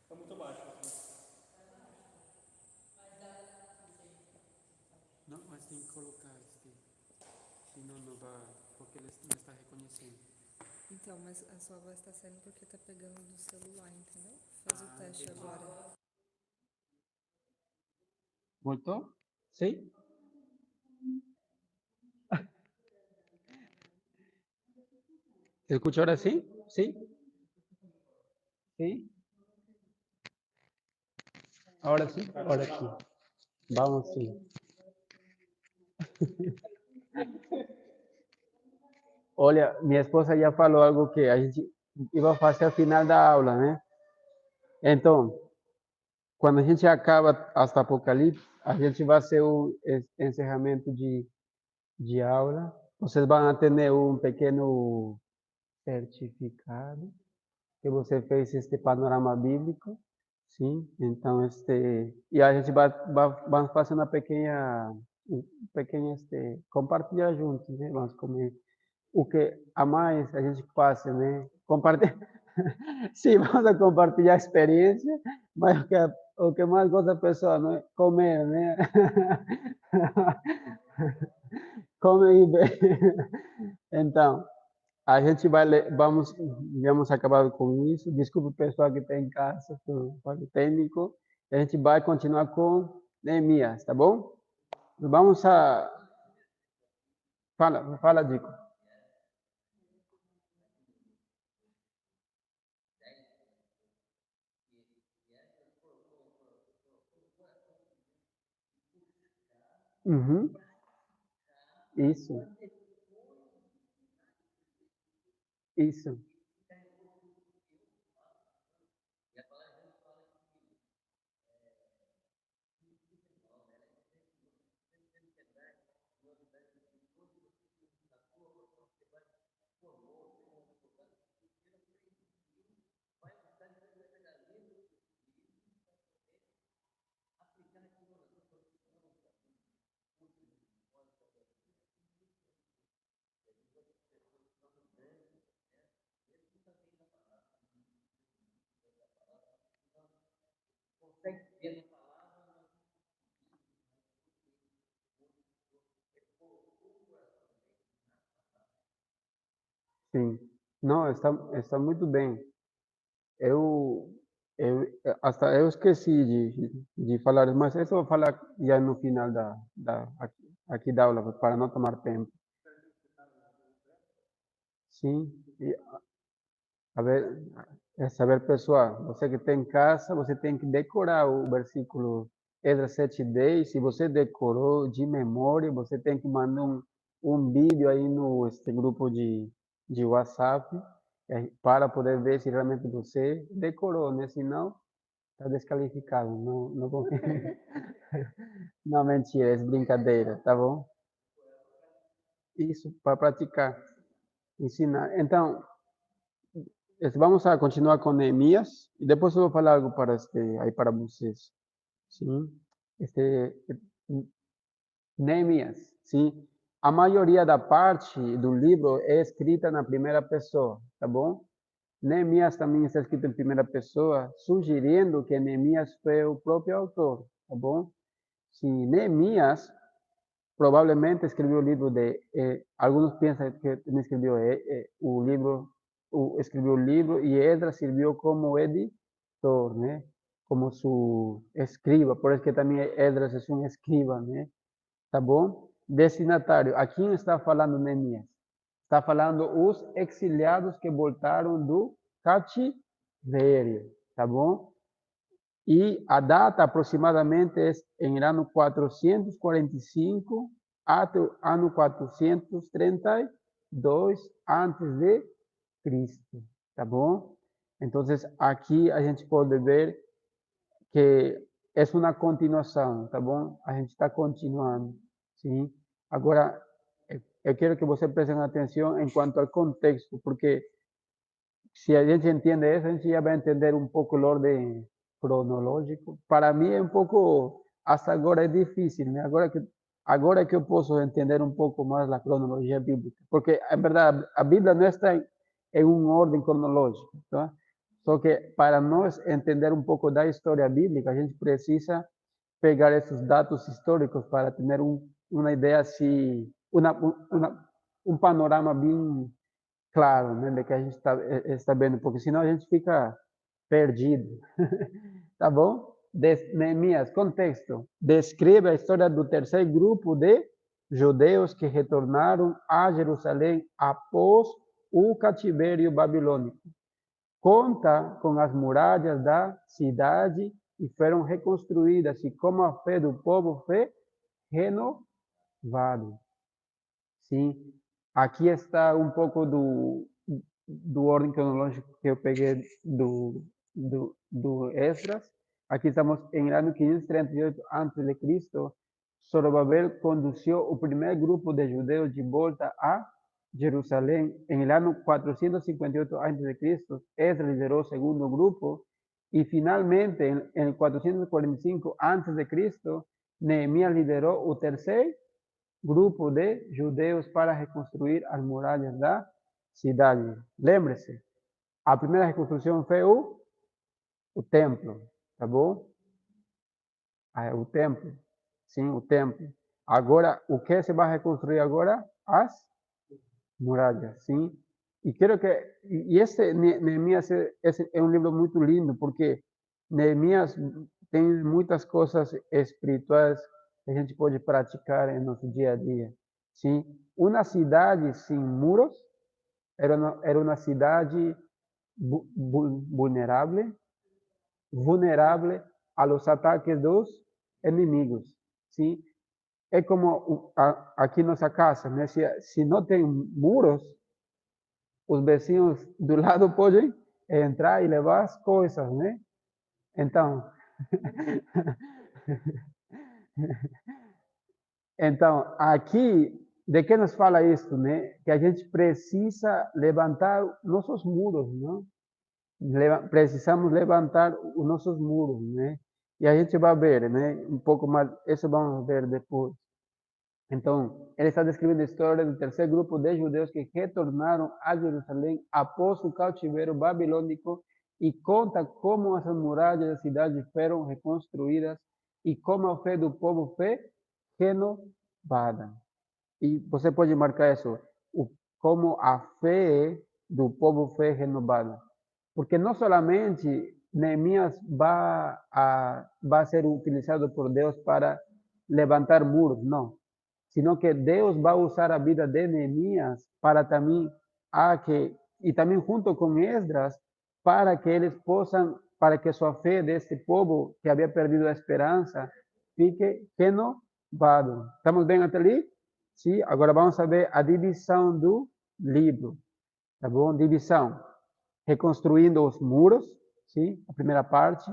Está muito baixo. Não, mas tem que colocar este. Senão não vai. Porque ele não está reconhecendo. Então, mas a sua voz tá saindo porque tá pegando do celular, entendeu? Faz o teste entendi. agora. ¿Voltó? ¿Sí? ¿Se escucha ahora sí? ¿Sí? ¿Sí? Ahora sí, ahora sí. Vamos, sí. Olha, minha esposa já falou algo que a gente ia fazer ao final da aula, né? Então, quando a gente acaba hasta Apocalipse, a gente vai ser o encerramento de aula. Vocês vão ter um pequeno certificado que você fez este panorama bíblico, sim? Então, e a gente vai fazer um pequena, compartilhar juntos, né? Vamos comer o que a mais a gente faz, né? Compartilhar, sim, vamos a compartilhar a experiência, mas o que mais gosta a pessoa, não é? Comer, né? Comer e beber. Então, a gente vamos acabar com isso. Desculpe o pessoal que está em casa, o técnico. A gente vai continuar com Neemias, tá bom? Vamos a... Fala, Dico. Uhum. Isso, isso. Sim. Não, está muito bem. Eu, hasta eu esqueci de falar, mas isso eu vou falar já no final aqui da aula, para não tomar tempo. Sim, a ver, saber, pessoal, você que está em casa, você tem que decorar o versículo Esdras 7:10. Se você decorou de memória, você tem que mandar um vídeo aí no grupo de WhatsApp, para poder ver se realmente você decorou, né? Senão, está descalificado. Não, não, não, mentira, é brincadeira, tá bom? Isso, para praticar, ensinar. Então, vamos a continuar com Neemias e depois eu vou falar algo aí para vocês, sim? Neemias, sim? A maioria da parte do livro é escrita na primeira pessoa, tá bom? Neemias também está escrito em primeira pessoa, sugerindo que Neemias foi o próprio autor, tá bom? Sim, Neemias provavelmente escreveu o livro alguns pensam que ele escreveu o livro, escreveu o livro e Esdras serviu como editor, né? Como su escriba, por isso que também Esdras é um escriba, né? Tá bom? destinatário. A quem está falando Neemias? Está falando os exiliados que voltaram do cativeiro, tá bom? E a data aproximadamente é em ano 445 até o ano 432 antes de Cristo, tá bom? Então, aqui a gente pode ver que é uma continuação, tá bom? A gente está continuando, sim? Agora, eu quero que você preste atenção em quanto ao contexto, porque se a gente entende isso, a gente já vai entender um pouco o ordem cronológico. Para mim é um pouco, hasta agora é difícil, né? Agora que eu posso entender um pouco mais a cronologia bíblica, porque é verdade, a Bíblia não está em uma ordem cronológica, tá? Só que para nós entender um pouco da história bíblica, a gente precisa pegar esses dados históricos para ter uma ideia assim, um panorama bem claro, né, de que a gente está vendo, porque senão a gente fica perdido. Tá bom? Neemias, contexto. Descreve a história do terceiro grupo de judeus que retornaram a Jerusalém após o cativeiro babilônico. Conta com as muralhas da cidade e foram reconstruídas, e como a fé do povo foi renovada. Sim, aqui está um pouco do ordem cronológico que eu peguei do Esdras. Aqui estamos em ano 538 a.C. Zorobabel conduziu o primeiro grupo de judeus de volta a Jerusalém. Em ano 458 a.C., Esdras liderou o segundo grupo. E finalmente, em 445 a.C., Neemias liderou o terceiro grupo de judeus para reconstruir as muralhas da cidade. Lembre-se, a primeira reconstrução foi o templo, tá bom? O templo, sim, o templo. Agora, o que se vai reconstruir agora? As muralhas, sim. E quero que, e esse Neemias esse é um livro muito lindo, porque Neemias tem muitas coisas espirituais que a gente pode praticar em nosso dia a dia. Sim, uma cidade sem muros era uma cidade vulnerável, vulnerável aos ataques dos inimigos. Sim, é como aqui nossa casa, né? Se não tem muros, os vizinhos do lado podem entrar e levar as coisas, né? Então, então aqui, de que nos fala isso, né? Que a gente precisa levantar nossos muros, não? Precisamos levantar os nossos muros, né? E a gente vai ver, né? Um pouco mais, isso vamos ver depois. Então, ele está descrevendo a história do terceiro grupo de judeus que retornaram a Jerusalém após o cativeiro babilônico e conta como as muralhas da cidade foram reconstruídas e como a fé do povo foi renovada. E você pode marcar isso, como a fé do povo foi renovada. Porque não solamente Neemias vai ser utilizado por Deus para levantar muros, não. Sino que Deus vai usar a vida de Neemias para também, e também junto com Esdras, para que eles possam, para que sua fé desse povo que havia perdido a esperança fique renovado. Estamos bem até ali? Sim, agora vamos ver a divisão do livro. Tá bom? Divisão. Reconstruindo os muros, sim, a primeira parte.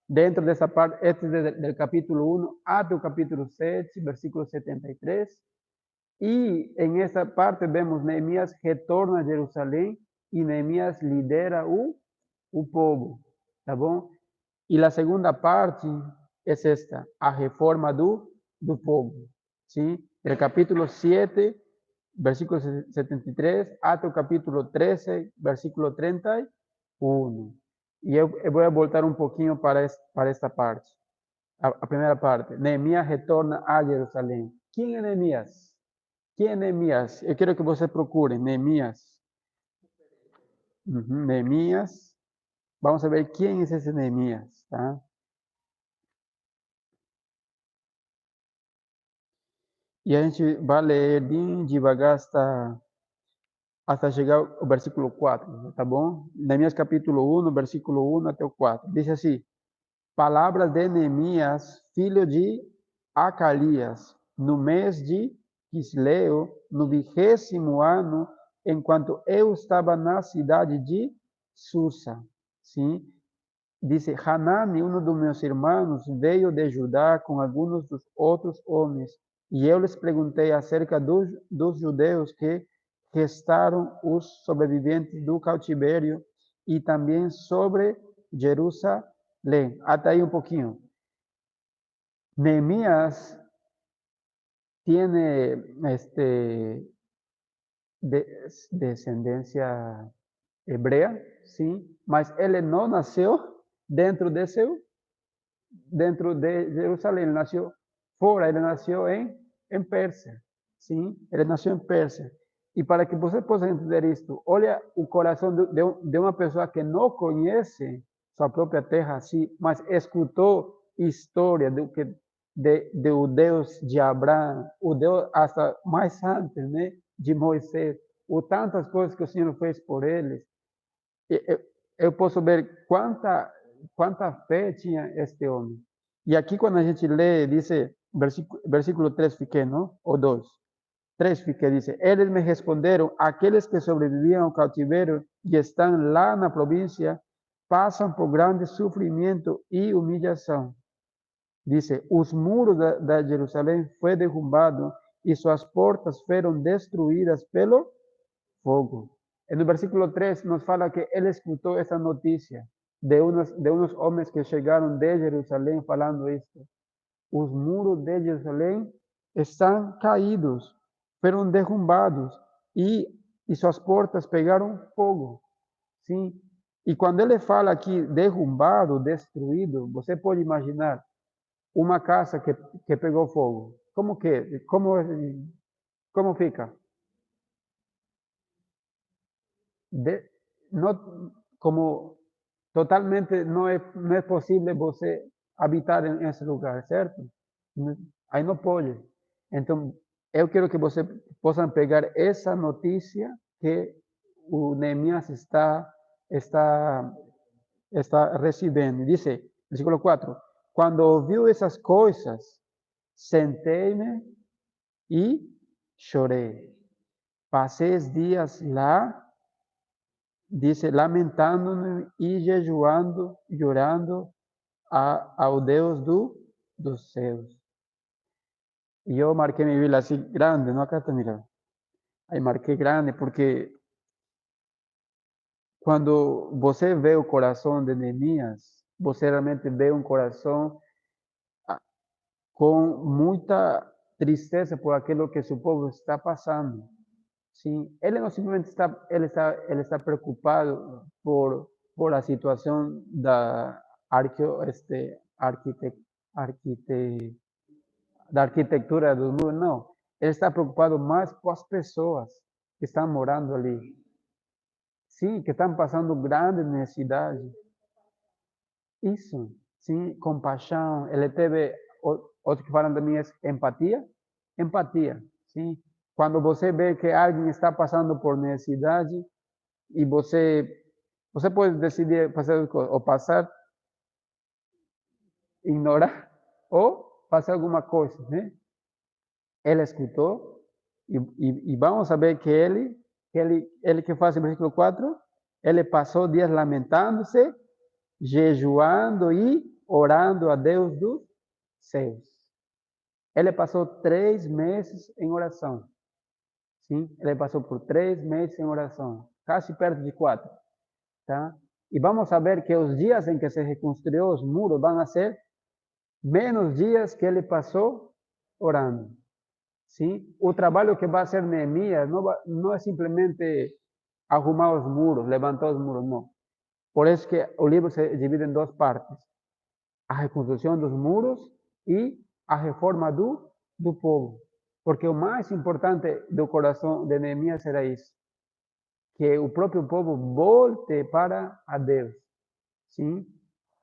Dentro dessa parte, este é do capítulo 1 até o capítulo 7, versículo 73. E em essa parte vemos Neemias retorna a Jerusalém e Neemias lidera o povo, tá bom? E a segunda parte é esta, a reforma do povo, sim? Do capítulo 7, versículo 73, até o capítulo 13, versículo 31. E eu vou voltar um pouquinho para esta parte. A primeira parte. Neemias retorna a Jerusalém. Quem é Neemias? Quem é Neemias? Eu quero que você procure Neemias. Neemias. Vamos ver quem é esse Neemias, tá? E a gente vai ler bem devagar hasta chegar ao versículo 4, tá bom? Neemias capítulo 1, versículo 1 até o 4. Diz assim: Palavras de Neemias, filho de Acalias, no mês de Quisleu, no 20º ano, enquanto eu estava na cidade de Susa. Sim? Dice, Hanani, um dos meus irmãos, veio de Judá com alguns dos outros homens, e eu lhes perguntei acerca dos judeus que restaram os sobreviventes do cativeiro e também sobre Jerusalém. Até aí um pouquinho. Neemías tiene descendencia hebrea, sim, mas ele não nasceu dentro de Jerusalém, ele nasceu fora, ele nasceu em Pérsia, sim, ele nasceu em Pérsia. E para que você possa entender isto, olha o coração de uma pessoa que não conhece sua própria terra, assim, mas escutou história do Deus de Abraão, o Deus hasta mais antes, né, de Moisés, ou tantas coisas que o Senhor fez por eles. Eu posso ver quanta fé tinha este homem. E aqui, quando a gente lê, diz, versículo 3 fiquei, não? Ou 2. 3 fiquei, diz, eles me responderam, aqueles que sobreviviram ao cativeiro e estão lá na província, passam por grande sofrimento e humilhação. Diz, os muros da Jerusalém foi derrubado e suas portas foram destruídas pelo fogo. No versículo 3 nos fala que ele escutou essa notícia de unos homens que chegaram de Jerusalém falando isto. Os muros de Jerusalém estão caídos, foram derrubados e suas portas pegaram fogo. Sim? E quando ele fala aqui derrubado, destruído, você pode imaginar uma casa que pegou fogo. Como fica? De, no, como totalmente não é possível você habitar em esse lugar, certo? Aí não pode. Então, eu quero que você possam pegar essa notícia que o Neemias está recebendo. Diz, versículo 4, quando ouviu essas coisas, sentei-me e chorei. Passei os dias lá, dice, lamentando-me e jejuando, orando ao Deus dos céus. E eu marquei minha Bíblia assim grande, não acá está, mira. Aí marquei grande porque quando você vê o coração de Neemias, você realmente vê um coração com muita tristeza por aquilo que seu povo está passando. Sim, ele não simplesmente está preocupado por a situação da da arquitetura do mundo, não. Ele está preocupado mais com as pessoas que estão morando ali. Sim, que estão passando grande necessidade. Isso, sim, compaixão. Ele teve, outro que falam também é empatia. Empatia, sim. Quando você vê que alguém está passando por necessidade e você pode decidir fazer ou passar, ignorar ou fazer alguma coisa, né? Ele escutou e vamos saber que ele que faz em versículo 4, ele passou dias lamentando-se, jejuando e orando a Deus dos céus. Ele passou 3 meses em oração. Sim, ele passou por 3 meses em oração, quase perto de 4, tá? E vamos saber que os dias em que se reconstruiu os muros vão ser menos dias que ele passou orando. Sim? O trabalho que vai ser Neemias não é simplesmente arrumar os muros, levantar os muros, não. Por isso que o livro se divide em 2 partes. A reconstrução dos muros e a reforma do povo. Porque o mais importante do coração de Neemias era isso. Que o próprio povo volte para a Deus. Sim?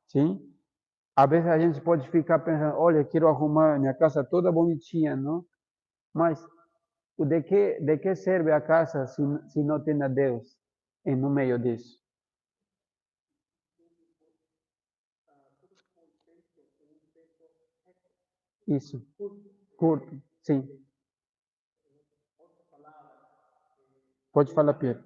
Sim? Às vezes a gente pode ficar pensando, olha, quero arrumar minha casa toda bonitinha, não? Mas de que serve a casa se não tem a Deus no meio disso? Isso, curto, sim. Pode falar, Pierre.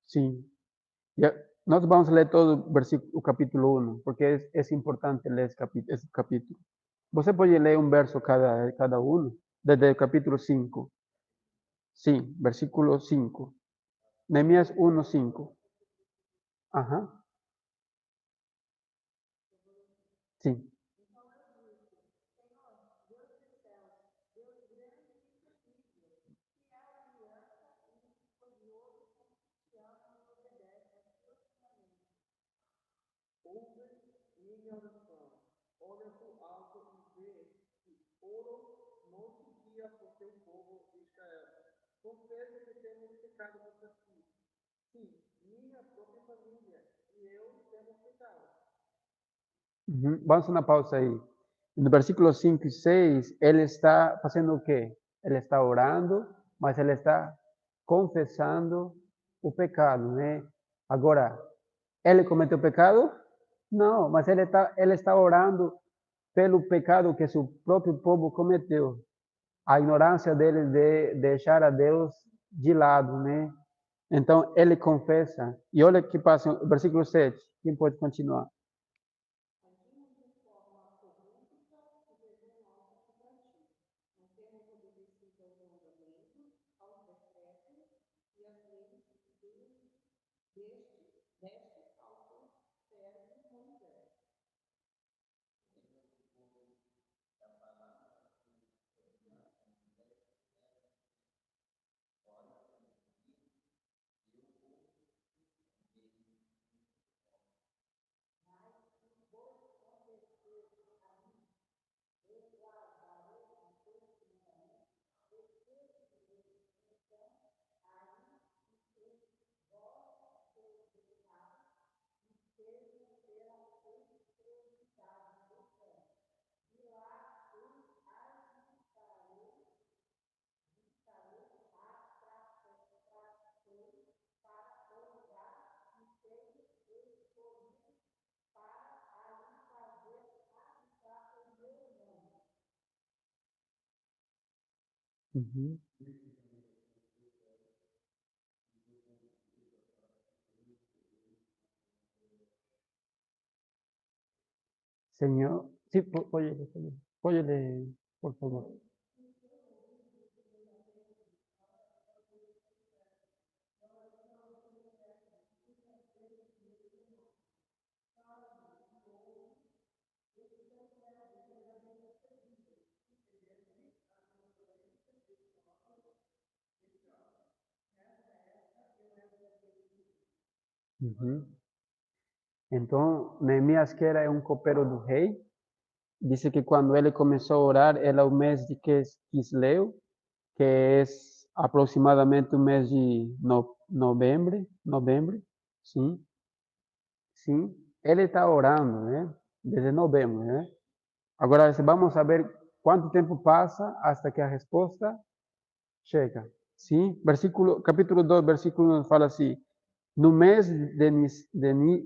Sim. Ya, nós vamos ler todo o capítulo 1, porque é importante ler esse capítulo. Você pode ler um verso cada um, desde o capítulo 5. Sim, versículo 5. Neemías 1, 5. Ajá. Sim. Uhum. Vamos na pausa aí. No versículo 5 e 6, ele está fazendo o quê? Ele está orando, mas ele está confessando o pecado, né? Agora, ele cometeu pecado? Não, mas ele está orando pelo pecado que seu próprio povo cometeu. A ignorância dele de deixar a Deus de lado, né? Então, ele confessa. E olha o que passa, versículo 7. Quem pode continuar? Uhum. Senhor, sí, pode ler, por favor. Uhum. Então, Neemias, que era um copeiro do rei, disse que quando ele começou a orar, era o mês de Quisleu, que é aproximadamente o mês de novembro, sim, sim. Ele está orando, né? Desde novembro, né? Agora, vamos saber quanto tempo passa hasta que a resposta chega. Sim? Capítulo 2, versículo 1 fala assim: no mês de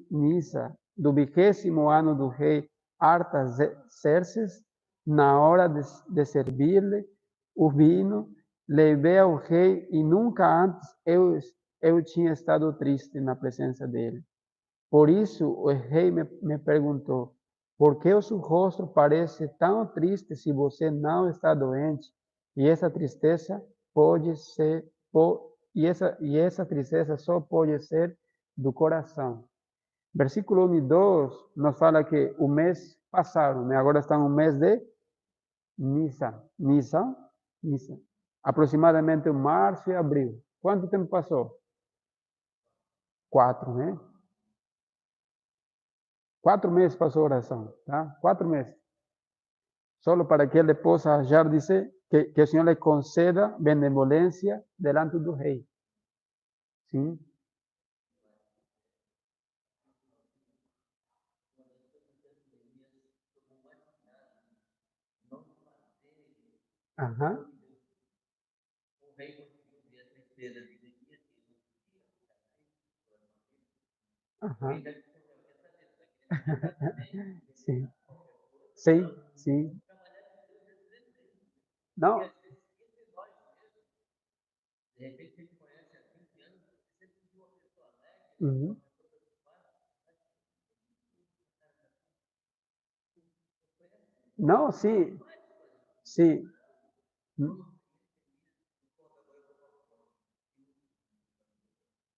Nisa, do 20º ano do rei Artaxerxes, na hora de servir-lhe o vinho, levei ao rei e nunca antes eu tinha estado triste na presença dele. Por isso o rei me perguntou: por que o seu rosto parece tão triste se você não está doente? E essa tristeza pode ser e essa tristeza só pode ser do coração. Versículo 1 e 2 nos fala que o mês passaram, né? Agora está no mês de Nisan, aproximadamente março e abril. Quanto tempo passou? 4, né? 4 meses passou a oração, tá? 4 meses. solo para que ele possa hallar, dice, que o Senhor lhe conceda benevolência delante do rei. Sim? Aham. Aham. Sim, sim, sim. Não, uhum. Não, sim, sim.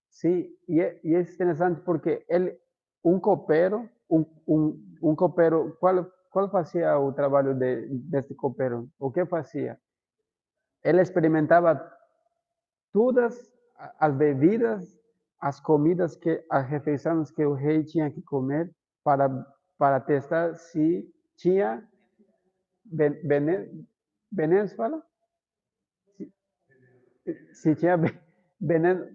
Sí, y es interesante porque él, un copero, un copero, ¿cuál hacía el trabajo de este copero? ¿O qué hacía? Él experimentaba todas as bebidas, as comidas, as refeições que o rei tinha que comer para testar se tinha veneno, veneno, se fala? Se tinha veneno,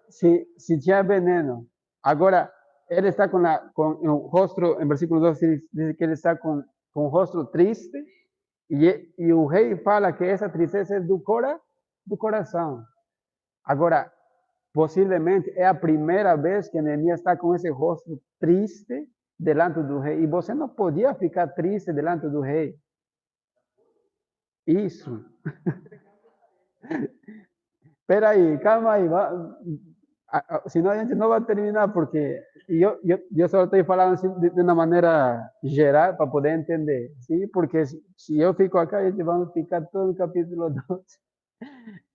se tinha veneno. Agora, ele está com o rosto, em versículo 2 diz que ele está com o rosto triste, e o rei fala que essa tristeza é do coração. Agora, possivelmente é a primeira vez que Neemias está com esse rosto triste delante do rei. E você não podia ficar triste delante do rei. Isso. Espera aí, calma aí. Senão a gente não vai terminar, porque eu só estou falando assim de uma maneira geral para poder entender. Sim? Porque se eu fico aqui, a gente vai ficar todo no capítulo 2.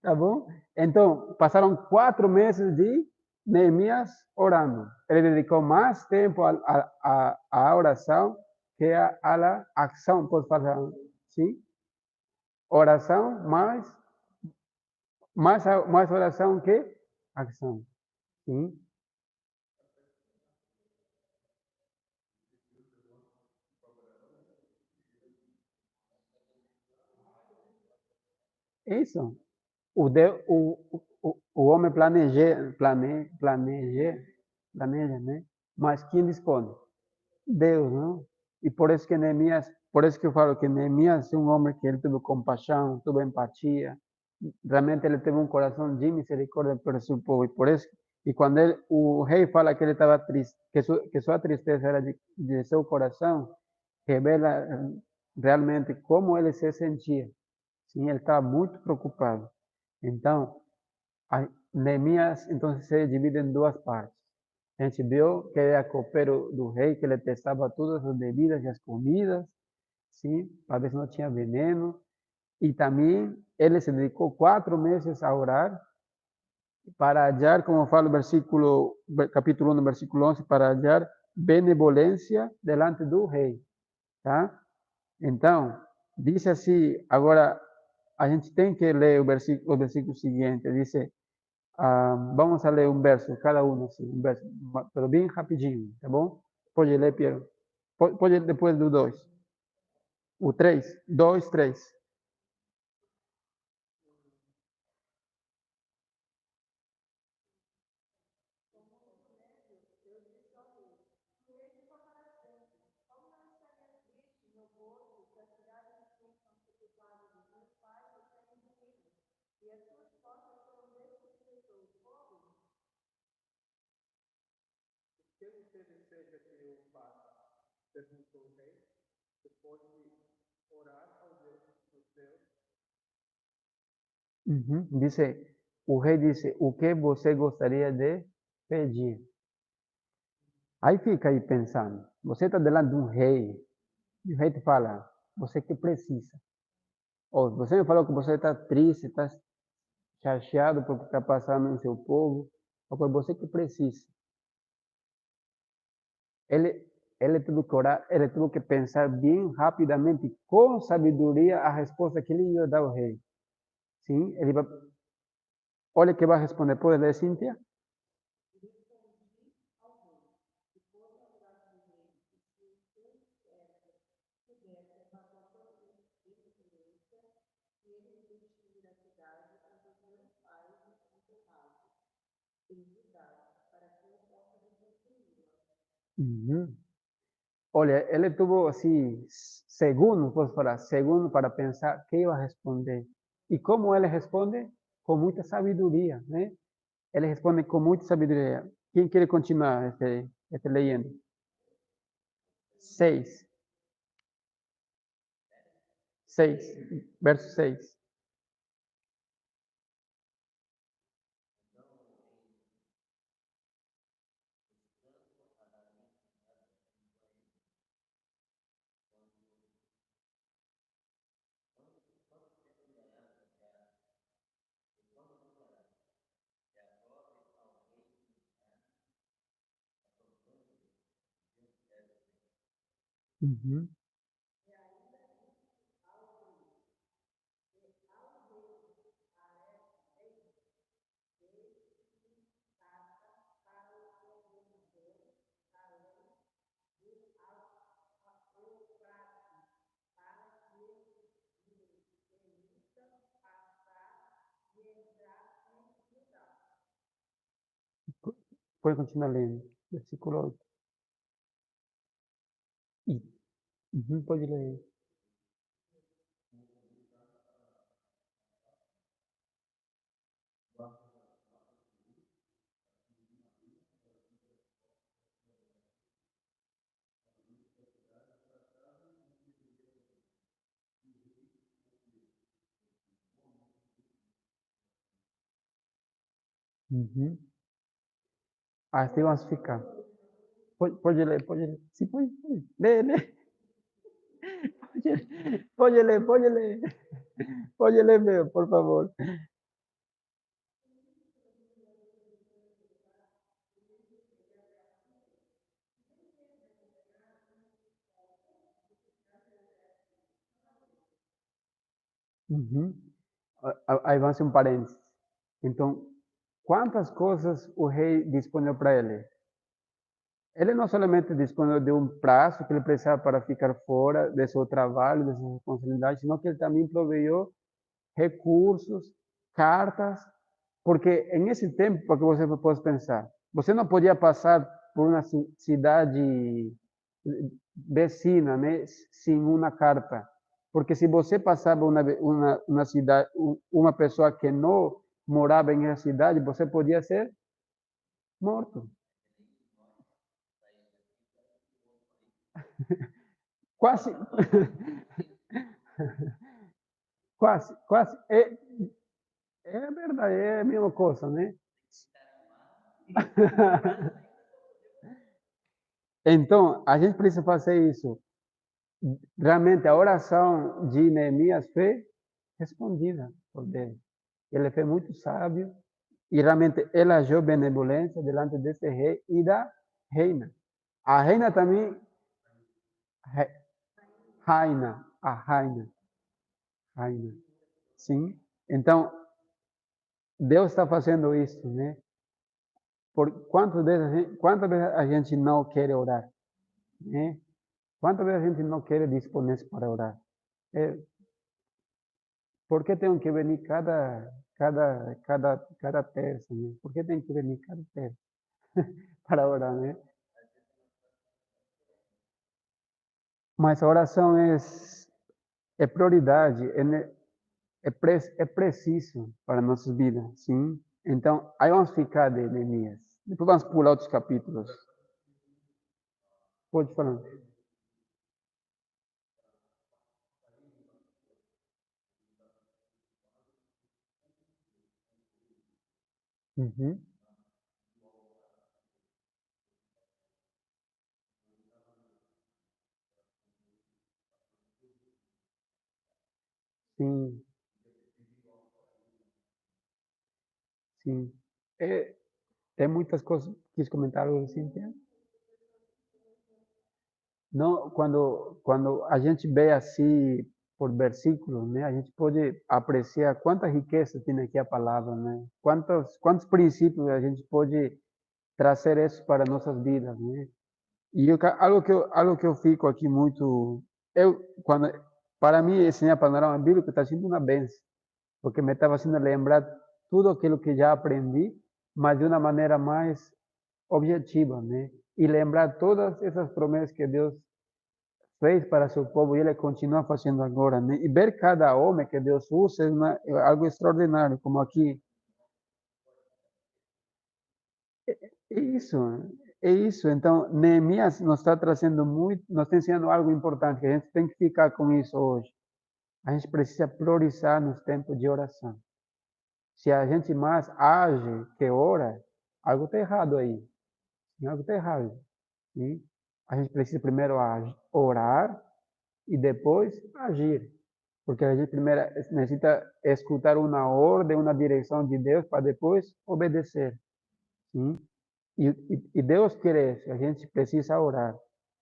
Tá bom? Então, passaram 4 meses de Neemias orando. Ele dedicou mais tempo à oração que à ação, pode falar, sim? Oração mais oração que ação, sim? Isso. O homem planeja, né? Mas quem dispõe? Deus, não? E por isso que Neemias, por isso que eu falo que Neemias é um homem que ele teve compaixão, teve empatia, realmente ele teve um coração de misericórdia para o seu povo, e por isso, e quando o rei fala que ele estava triste, que sua tristeza era de seu coração, revela realmente como ele se sentia. Sim, ele estava muito preocupado. Então, Neemias então se divide em duas partes. A gente viu que era copeiro do rei, que ele testava todas as bebidas e as comidas, sim, para ver se não tinha veneno. E também ele se dedicou 4 meses a orar para hallar, como fala o versículo, capítulo 1, versículo 11, para hallar benevolência delante do rei, tá? Então, diz assim, agora a gente tem que ler o versículo seguinte, diz, vamos a ler um verso, cada um, assim, um verso, pero bem rapidinho, tá bom? Pode ler, Piero. Pode ler depois do 2. O 3, 2, 3. O que você deseja que eu faça? Perguntou o rei. Depois de orar ao Deus dos seus. Dice, o rei disse, o que você gostaria de pedir? Aí fica aí pensando, você está delante de um rei, e o rei te fala, você que precisa. Ou você me falou que você está triste, está chateado por o que está passando no seu povo, ou por você que precisa. Ele, ele teve que pensar bem rapidamente, com sabedoria, a resposta que ele ia dar ao rei. Sim, ele vai, olha que vai responder, pode ler, Cíntia? Uhum. Olha, ele tuvo assim segundos, posso falar, segundos para pensar que iba a responder. E como ele responde? Com muita sabedoria, né? Ele responde com muita sabedoria. Quem quer continuar este leyendo? 6, 6, verso 6. Uhum. Pode continuar lendo. Versículo 8. Uhum, pode ler. Uhum. Assim vamos ficar. Pode ler, pode ler. Sim, pode. Lê, lê. Pode ler, pode ler. Pode ler, meu, por favor. Uhum. Aí vai ser um parênteses. Então, quantas coisas o rei disponível para ele? Ele não somente disponível de um prazo que ele precisava para ficar fora de seu trabalho, de suas responsabilidades, sino que ele também proveu recursos, cartas, porque em esse tempo, para que você possa pensar, você não podia passar por uma cidade vecina, né, sem uma carta, porque se você passava uma cidade, uma pessoa que não morava em essa cidade, você podia ser morto. Quase, quase, quase. É verdade, é a mesma coisa, né? Então, a gente precisa fazer isso. Realmente, a oração de Neemias foi respondida por Deus. Ele foi muito sábio e realmente ele agiu benevolência diante desse rei e da reina. A reina também, raina, a raina, sim. Então, Deus está fazendo isso, né? Por quantas vezes a gente não quer orar, né? Quantas vezes a gente não quer disponer para orar? É, por que tenho que venir cada terça, né? Por que tenho que venir cada terça para orar, né? Mas a oração é prioridade, é preciso para nossas vidas, sim? Então, aí vamos ficar de Neemias. Depois vamos pular outros capítulos. Pode falar. Uhum, sim, sim. É, tem muitas coisas. Quis comentar algo assim, Cíntia? Não, quando a gente vê assim por versículos, né, a gente pode apreciar quanta riqueza tem aqui a palavra, né? Quantos princípios a gente pode trazer isso para nossas vidas, né? E algo que eu fico aqui muito Para mí, enseñar panorama bíblico está siendo una benção, porque me estaba haciendo lembrar todo aquilo que já aprendi, mas de uma maneira mais objetiva, né? E lembrar todas essas promessas que Deus fez para seu povo e Ele continua fazendo agora, né? E ver cada homem que Deus usa é algo extraordinário, como aqui. É isso, é isso. Então, Neemias nos está trazendo muito, nos está ensinando algo importante, que a gente tem que ficar com isso hoje. A gente precisa priorizar nos tempos de oração. Se a gente mais age que ora, algo está errado aí. Algo está errado. E a gente precisa primeiro orar e depois agir. Porque a gente primeiro necessita escutar uma ordem, uma direção de Deus para depois obedecer. Sim? E Deus quer isso, a gente precisa orar.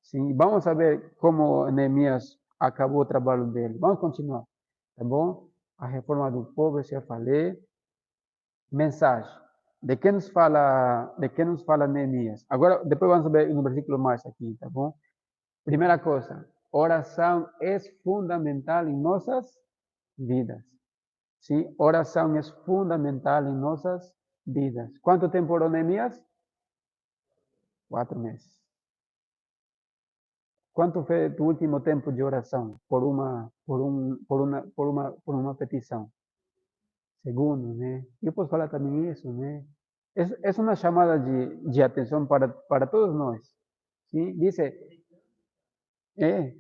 Sim? Vamos saber como Neemias acabou o trabalho dele. Vamos continuar, tá bom? A reforma do povo, já falei. Mensagem. De que nos fala Neemias? Agora, depois vamos ver um versículo mais aqui, tá bom? Primeira coisa, oração é fundamental em nossas vidas. Sim? Oração é fundamental em nossas vidas. Quanto tempo orou Neemias? 4 meses. Quanto foi tu último tempo de oração por uma petição? Segundo, né? Eu posso falar também isso, né? É uma chamada de atenção para todos nós. Sim? Dice, é,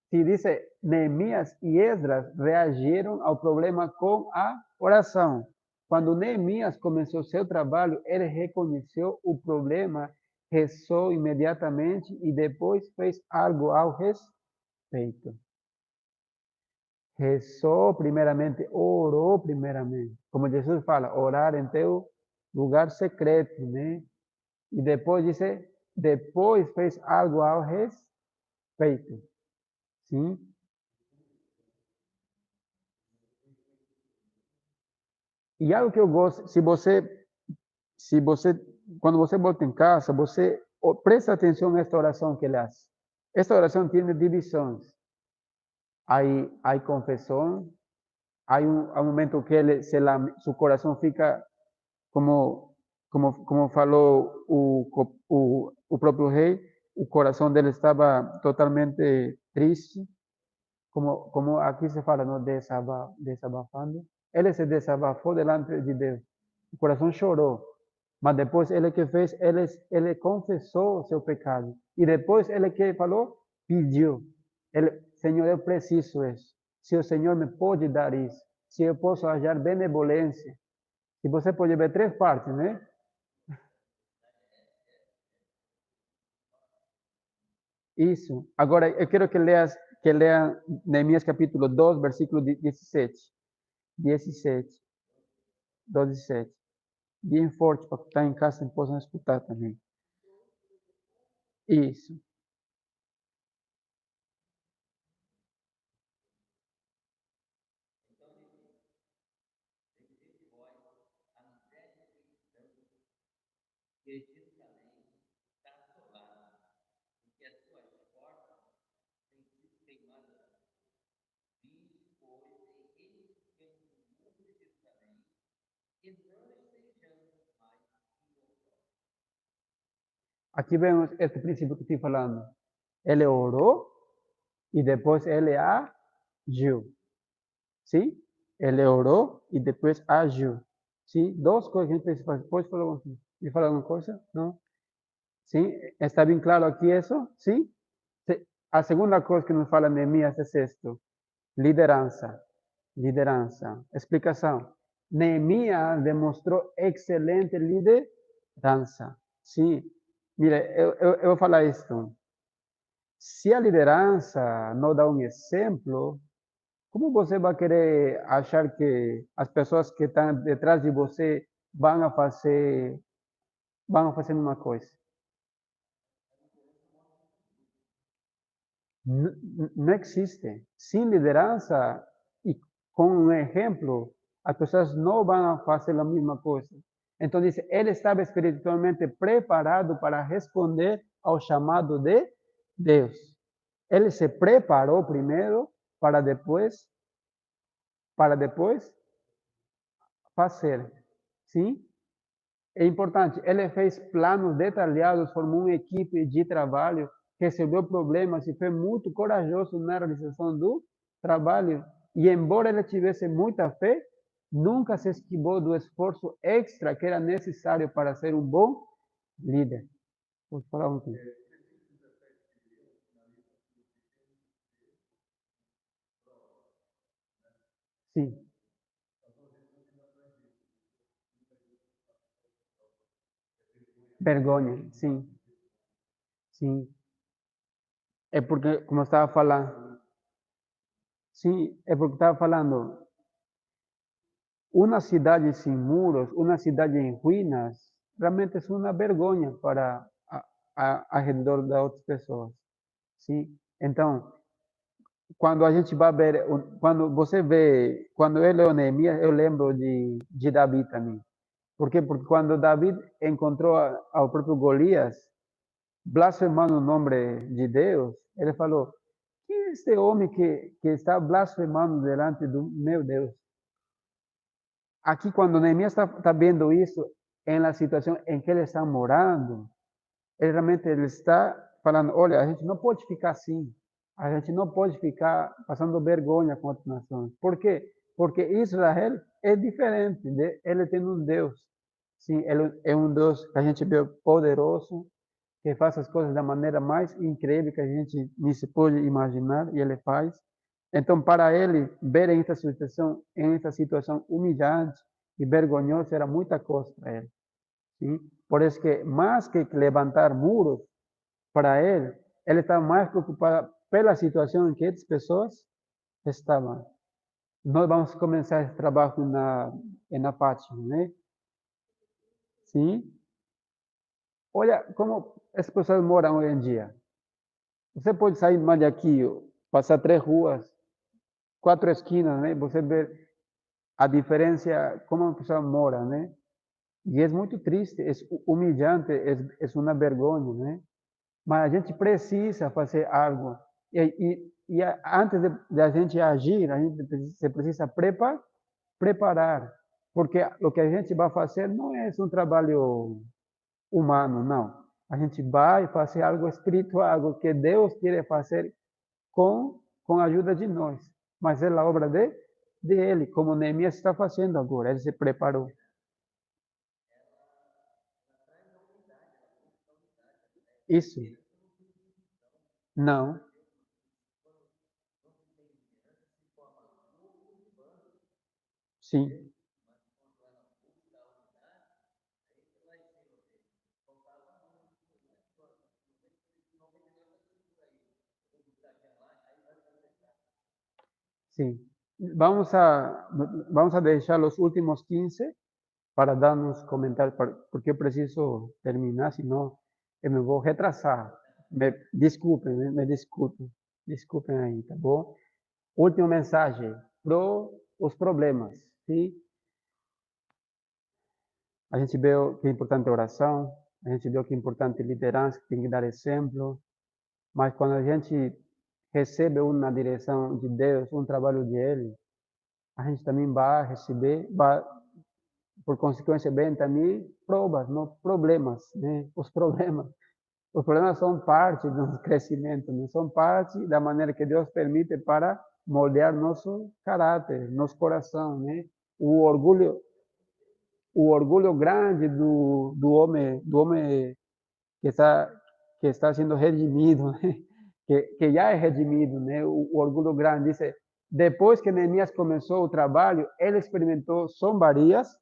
sim, dice, Neemias e Esdras reagiram ao problema com a oração. Quando Neemias começou seu trabalho, ele reconheceu o problema, rezou imediatamente e depois fez algo ao respeito. Rezou primeiramente, orou primeiramente. Como Jesus fala, orar em teu lugar secreto, né? E depois disse, depois fez algo ao respeito. Sim? E algo que eu gosto, quando você volta em casa, você presta atenção nesta oração que ele faz. Esta oração tem divisões. Há confissão, há um momento que seu coração fica como falou o próprio rei, o coração dele estava totalmente triste, como aqui se fala, não, desabafando. Ele se desabafou delante de Deus. O coração chorou. Mas depois ele que fez, ele confessou seu pecado. E depois ele que falou, pediu. Senhor, eu preciso isso. Se o Senhor me pode dar isso. Se eu posso achar benevolência. E você pode ver 3 partes, né? Isso. Agora, eu quero que leia Neemias capítulo 2, versículo 17. 17. 2, 17. Bem forte para que está em casa e possam escutar também. Isso. Aqui vemos este princípio que estou falando. Ele orou e depois ele agiu. Sim? Ele orou e depois agiu. Sim? 2 coisas que a gente precisa fazer. Pode falar alguma coisa? Não? Sim? Está bem claro aqui isso? Sim? A segunda coisa que nos fala Neemias é isto. Liderança. Liderança. Explicação. Neemias demonstrou excelente liderança. Sim. Mire, eu vou falar isto. Se a liderança não dá um exemplo, como você vai querer achar que as pessoas que estão detrás de você vão a fazer uma coisa? Não existe. Sem liderança e com um exemplo, as pessoas não vão fazer a mesma coisa. Então, dice, ele estava espiritualmente preparado para responder ao chamado de Deus. Ele se preparou primeiro para depois fazer. Sim? É importante, ele fez planos detalhados, formou uma equipe de trabalho, resolveu problemas e foi muito corajoso na realização do trabalho. E embora ele tivesse muita fé, nunca se esquivou do esforço extra que era necessário para ser um bom líder. Vou falar um pouco. Sim. Vergonha, sim. Sim. É porque, como eu estava falando, sim, é porque estava falando, uma cidade sem muros, uma cidade em ruínas, realmente é uma vergonha para ao redor das outras pessoas. Sim? Então, quando a gente vai ver, quando você vê, quando eu leio Neemias, eu lembro de Davi também. Por quê? Porque quando Davi encontrou ao próprio Golias, blasfemando o nome de Deus, ele falou: quem é este homem que está blasfemando delante do meu Deus? Aqui, quando Neemias está vendo isso, em la situação em que ele está morando, ele realmente ele está falando: olha, a gente não pode ficar assim. A gente não pode ficar passando vergonha com outras nações. Por quê? Porque Israel é diferente. Ele tem um Deus. Sim, ele é um Deus que a gente vê poderoso, que faz as coisas da maneira mais incrível que a gente nem se pode imaginar, e ele faz. Então, para ele, ver em essa situação humilhante e vergonhosa, era muita coisa para ele. Sim? Por isso que, mais que levantar muros, para ele estava mais preocupado pela situação em que as pessoas estavam. Nós vamos começar esse trabalho na Fátima, né? Sim? Olha como as pessoas moram hoje em dia. Você pode sair mais daqui, passar 3 ruas, 4 esquinas, né? Você vê a diferença, como a pessoa mora, né? E é muito triste, é humilhante, é uma vergonha, né? Mas a gente precisa fazer algo. Antes de a gente agir, a gente se precisa preparar. Porque o que a gente vai fazer não é um trabalho humano, não. A gente vai fazer algo espiritual, algo que Deus quer fazer com a ajuda de nós. Mas é a obra de Ele, como Neemias está fazendo agora. Ele se preparou. Isso. Não. Sim. Sim. Vamos a, vamos a deixar os últimos 15 para darnos comentários, porque eu preciso terminar, senão eu me vou retrasar. Desculpem, me desculpem. Desculpem aí, tá bom? Última mensagem pro os problemas, sim? A gente vê que é importante a oração, a gente vê que é importante liderança, que tem que dar exemplo, mas quando a gente recebe uma direção de Deus, um trabalho de Ele, a gente também vai receber, vai, por consequência, bem também provas, não problemas, né? Os problemas são parte do nosso crescimento, não são parte da maneira que Deus permite para moldear nosso caráter, nosso coração, né? O orgulho, o orgulho grande do homem que está sendo redimido, né? Que já é redimido, né? O orgulho grande diz, depois que Neemias começou o trabalho, ele experimentou zombarias,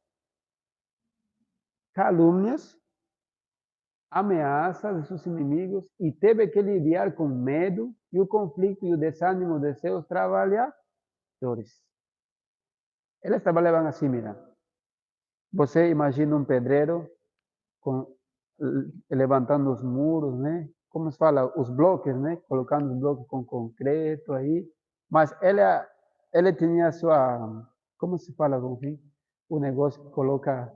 calúnias, ameaças de seus inimigos e teve que lidiar com medo e o conflito e o desânimo de seus trabalhadores. Eles trabalhavam assim, mira. Você imagina um pedreiro com, levantando os muros, né? Como se fala, os bloques, né? Colocando os bloques com concreto aí. Mas ele tinha sua, como se fala, o negócio que coloca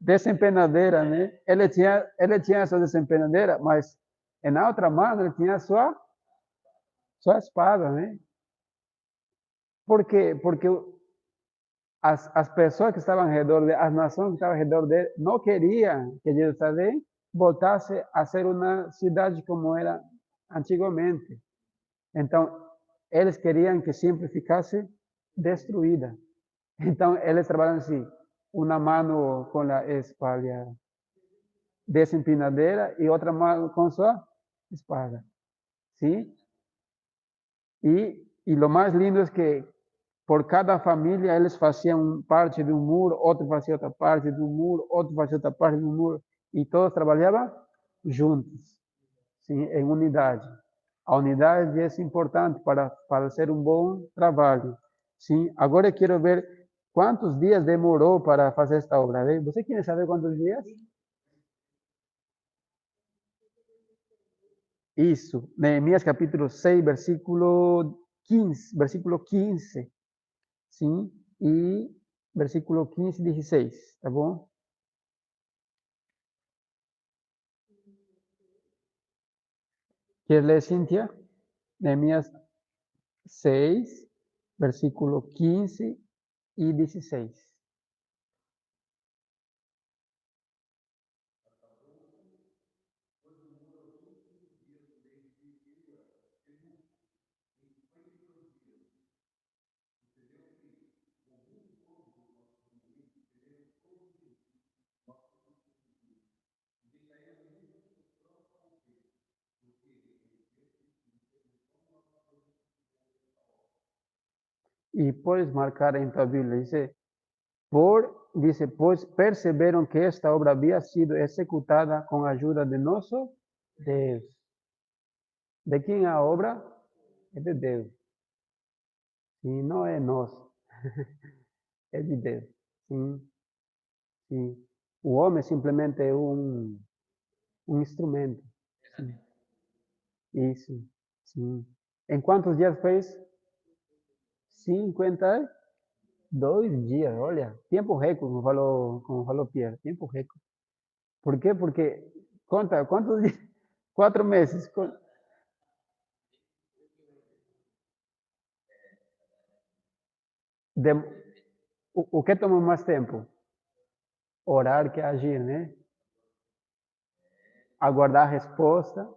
desempenadeira, né? Ele tinha sua desempenadeira, mas na outra mão ele tinha sua espada, né? Por quê? Porque as pessoas que estavam ao redor dele, as nações que estavam ao redor dele, não queriam que Jerusalém voltasse a ser uma cidade como era antigamente. Então, eles queriam que sempre ficasse destruída. Então, eles trabalham assim, uma mão com a espada desempinadeira e outra mão com sua espada. ¿Sí? E lo mais lindo é que por cada família eles faziam parte de um muro, outro fazia outra parte de um muro, outro fazia outra parte de um muro, e todos trabalhavam juntos, sim, em unidade. A unidade é importante para ser um bom trabalho. Sim, agora eu quero ver quantos dias demorou para fazer esta obra. Você quer saber quantos dias? Isso, Neemias capítulo 6, versículo 15, sim, e versículo 15 e 16, tá bom? Quer ler, Cíntia? Neemias 6, versículo 15 e 16. E podes marcar em tua Bíblia, dice, pues perceberam que esta obra havia sido executada com a ajuda de nosso Deus. De quem é a obra? É de Deus. E não é nosso. É de Deus. Sim, sim. O homem simplesmente é um instrumento. Sim. Isso, sim. Em quantos dias fez? 52 dias, olha. Tempo recorde, como falou Pierre. Tempo recorde. Por quê? Porque, conta, quantos dias? 4 meses. De, o que toma mais tempo? Orar que agir, né? Aguardar a resposta.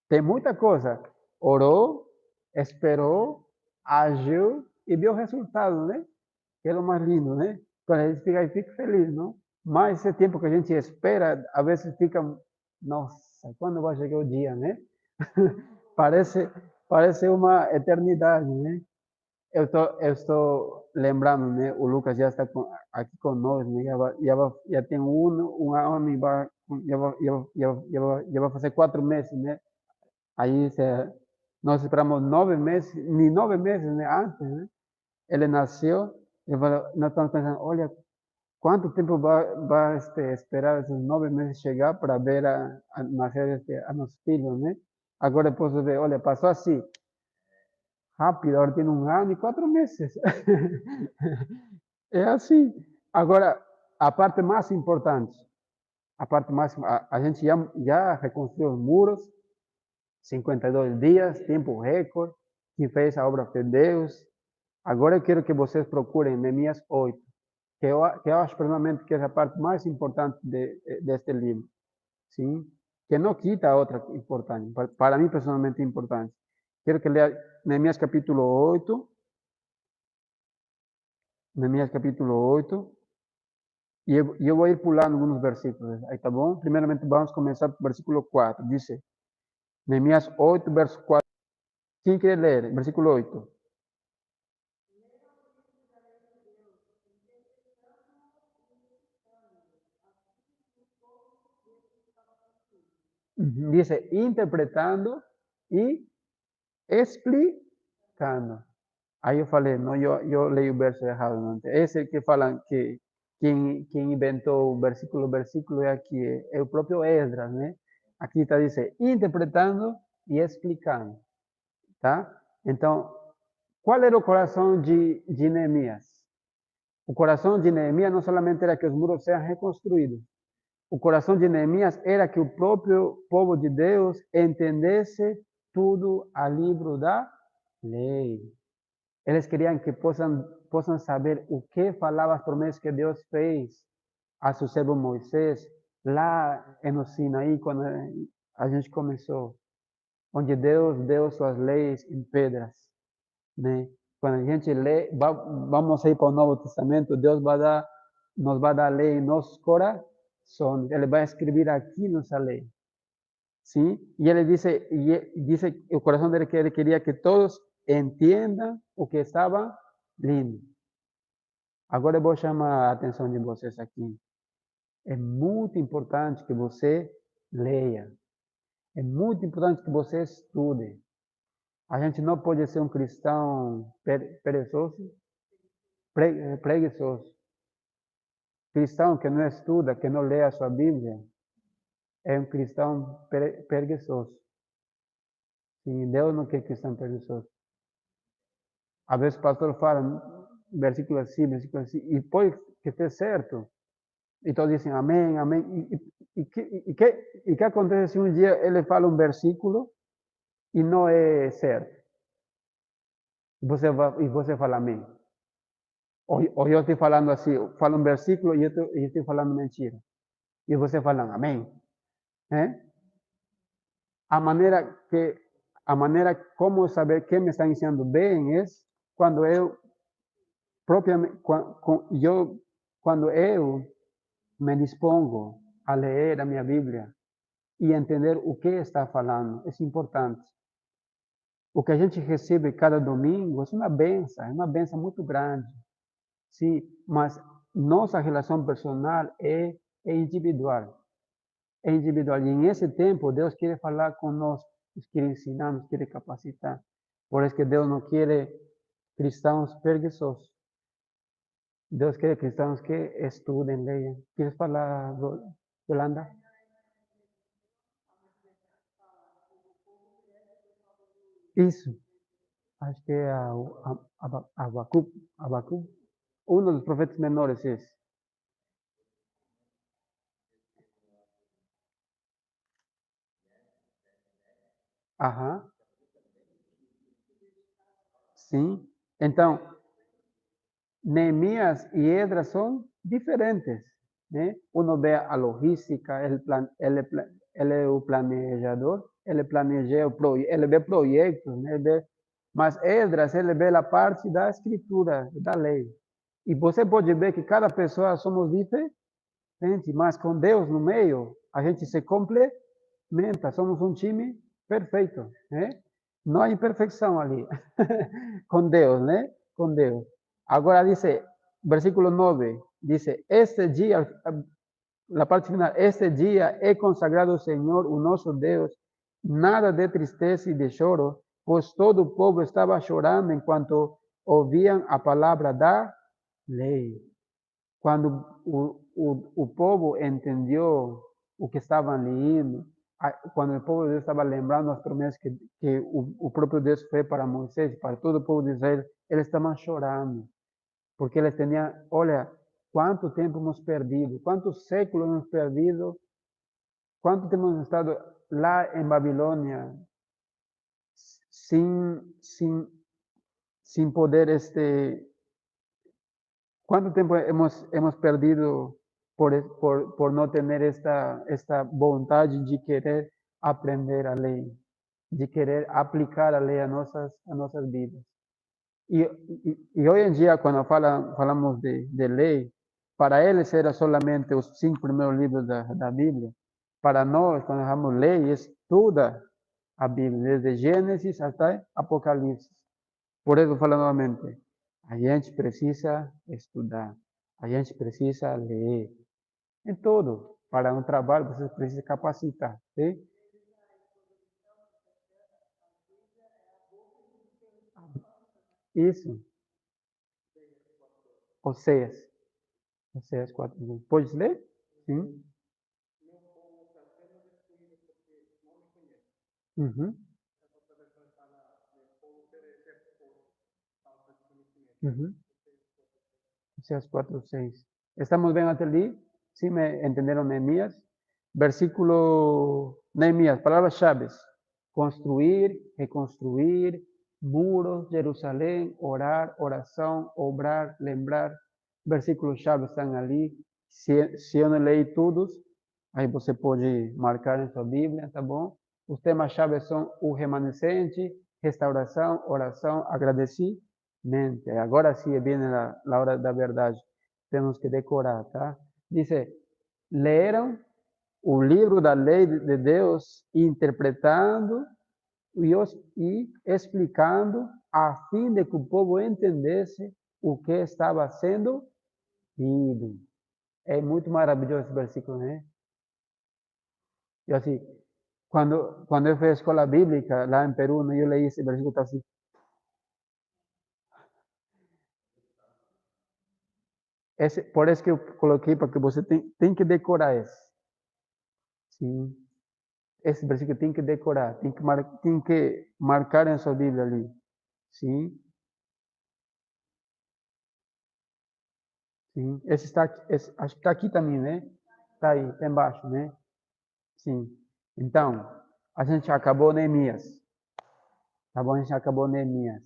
Tem muita coisa. Orou, esperou, agiu e viu o resultado, né? Que é o mais lindo, né? Quando a gente fica feliz, não? Mas esse tempo que a gente espera, às vezes fica, nossa, quando vai chegar o dia, né? parece, parece uma eternidade, né? Eu estou lembrando, né? O Lucas já está aqui conosco, né? Já tem um ano e já vai fazer 4 meses, né? Aí nós esperamos 9 meses, nem 9 meses, né? Antes, né? Ele nasceu, nós estamos pensando, olha, quanto tempo vai esperar esses 9 meses chegar para ver a nascer a nosso filho, né? Agora eu posso ver, olha, passou assim, rápido, agora tem 1 ano e 4 meses. É assim. Agora, a parte mais importante, a gente já reconstruiu os muros, 52 dias, tempo recorde, quem fez a obra foi Deus. Agora eu quero que vocês procurem Neemias 8, que eu acho personalmente que é a parte mais importante deste livro, sim? Que não quita a outra importante, para mim personalmente é importante. Quero que leia Neemias capítulo 8, Neemias capítulo 8, e eu vou ir pulando alguns versículos, aí tá bom? Primeiramente vamos começar com o versículo 4, diz Neemias 8, verso 4. Quem quer ler? Versículo 8. Dice, interpretando e explicando. Aí eu falei, não, eu leio o verso errado. Não. Esse que fala que quem inventou o versículo é aqui, é o próprio Esdras, né? Aqui está dizendo, interpretando e explicando, tá? Então, qual era o coração de Neemias? O coração de Neemias não somente era que os muros sejam reconstruídos. O coração de Neemias era que o próprio povo de Deus entendesse tudo a livro da lei. Eles queriam que possam saber o que falava as promessas que Deus fez a seu servo Moisés, lá no Sinaí, quando a gente começou, onde Deus deu suas leis em pedras, né? Quando a gente lê, vamos ir para o Novo Testamento, Deus nos vai dar a lei em nossos corações. Ele vai escrever aqui nossa lei. Sim? E ele diz o coração dele que ele queria que todos entendam o que estava lindo. Agora eu vou chamar a atenção de vocês aqui. É muito importante que você leia. É muito importante que você estude. A gente não pode ser um cristão perezoso, preguiçoso. Cristão que não estuda, que não lê a sua Bíblia, é um cristão preguiçoso. Sim, Deus não quer cristão preguiçoso. Às vezes o pastor fala versículo assim, e pode que esteja certo. E todos dizem amém, amém. E que acontece se um dia ele fala um versículo e não é certo? Você fala amém. Ou eu estou falando assim, falo um versículo e eu estou falando mentira. E você fala amém. A maneira como saber quem me está ensinando bem é quando eu propriamente, quando eu me dispongo a ler a minha Bíblia e entender o que está falando. É importante. O que a gente recebe cada domingo é uma benção muito grande. Sim, mas nossa relação personal é individual. É individual. E nesse tempo, Deus quer falar conosco, nos quer ensinar, nos quer capacitar. Por isso que Deus não quer cristãos preguiçosos. Deus quer cristãos que estudem, leiam. Queres falar, Yolanda? Isso. Acho que é Abacu. Um dos profetas menores é esse. Aham. Sim. Então, Neemias e Esdras são diferentes, né? Um vê a logística, ele é o planejador, ele planeja ele vê projetos, né? Mas Esdras, ele vê a parte da escritura, da lei. E você pode ver que cada pessoa somos diferentes, mas com Deus no meio, a gente se complementa, somos um time perfeito, né? Não há imperfeição ali. Com Deus, né? Com Deus. Agora dice, versículo 9, dice, este dia, la parte final, este dia é consagrado ao Senhor, o nosso Deus, nada de tristeza e de choro, pois todo o povo estava chorando enquanto ouviam a palavra da lei. Quando o povo entendeu o que estavam lendo, quando o povo de Deus estava lembrando as promessas que o próprio Deus fez para Moisés, para todo o povo de Israel, eles estavam chorando. Porque eles tinham, olha, quanto tempo hemos perdido, quantos séculos hemos perdido, quanto tempo hemos estado lá em Babilônia sem poder quanto tempo hemos perdido por não ter esta vontade de querer aprender a lei, de querer aplicar a lei a nossas vidas. E hoje em dia, quando falamos de lei, para eles era solamente os 5 primeiros livros da Bíblia. Para nós, quando falamos lei, é toda a Bíblia, desde Gênesis até Apocalipse. Por isso, falando novamente, a gente precisa estudar, a gente precisa ler. Em tudo. Para um trabalho, você precisa capacitar. Sim? Isso. Oséias. Oséias 4. Pode ler? Sim. Uhum. Uhum. Oseas 4:6. ¿Estamos bien hasta allí? ¿Sí me entendieron Nehemías? Versículo Nehemías, palabras chaves. Construir, reconstruir, muros, Jerusalém, orar, oração, obrar, lembrar. Versículos chaves estão ali. Se eu não leio todos, aí você pode marcar em sua Bíblia, tá bom? Os temas chaves são o remanescente, restauração, oração, agradecimento. Agora sim vem a hora da verdade. Temos que decorar, tá? Dice, leram o livro da lei de Deus, interpretando e explicando, a fim de que o povo entendesse o que estava sendo lido. É muito maravilhoso esse versículo, né? Eu assim, quando eu fui à escola bíblica lá em Peru, eu leí esse versículo assim. Por isso que eu coloquei, porque você tem que decorar esse. Sim. Esse versículo tem que decorar, tem que marcar em sua Bíblia ali. Sim, sim. Esse está aqui, acho que está aqui também, né? Está aí, está embaixo, né? Sim. Então, a gente acabou Neemias. Tá bom? A gente acabou Neemias.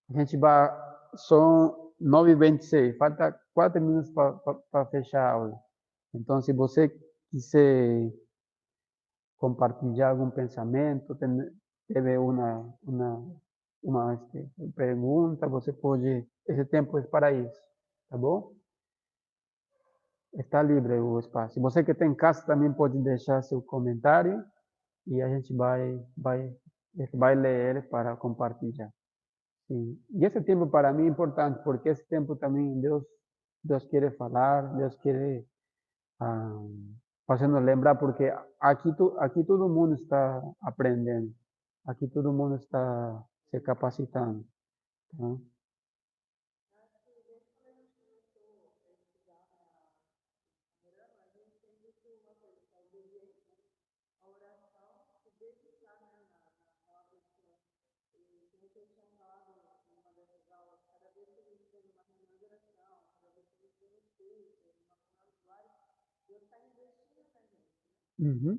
A gente vai, são 9h26, falta 4 minutos para fechar a aula. Então, se você quiser compartilhar algum pensamento, teve uma pergunta, você pode, esse tempo é para isso, tá bom? Está livre o espaço. Você que está em casa também pode deixar seu comentário e a gente vai ler ele para compartilhar. Sim. E esse tempo para mim é importante, porque esse tempo também Deus quer falar, Deus quer ah, fazendo lembrar, porque aqui todo mundo está aprendendo, aqui todo mundo está se capacitando. Tá? Uhum.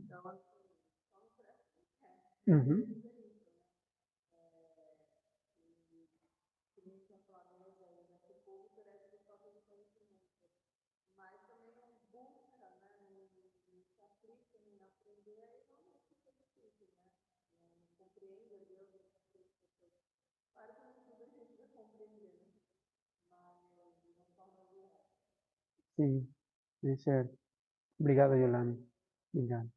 Uhum. Sim, é certo. Obrigado, Yolanda. Obrigado.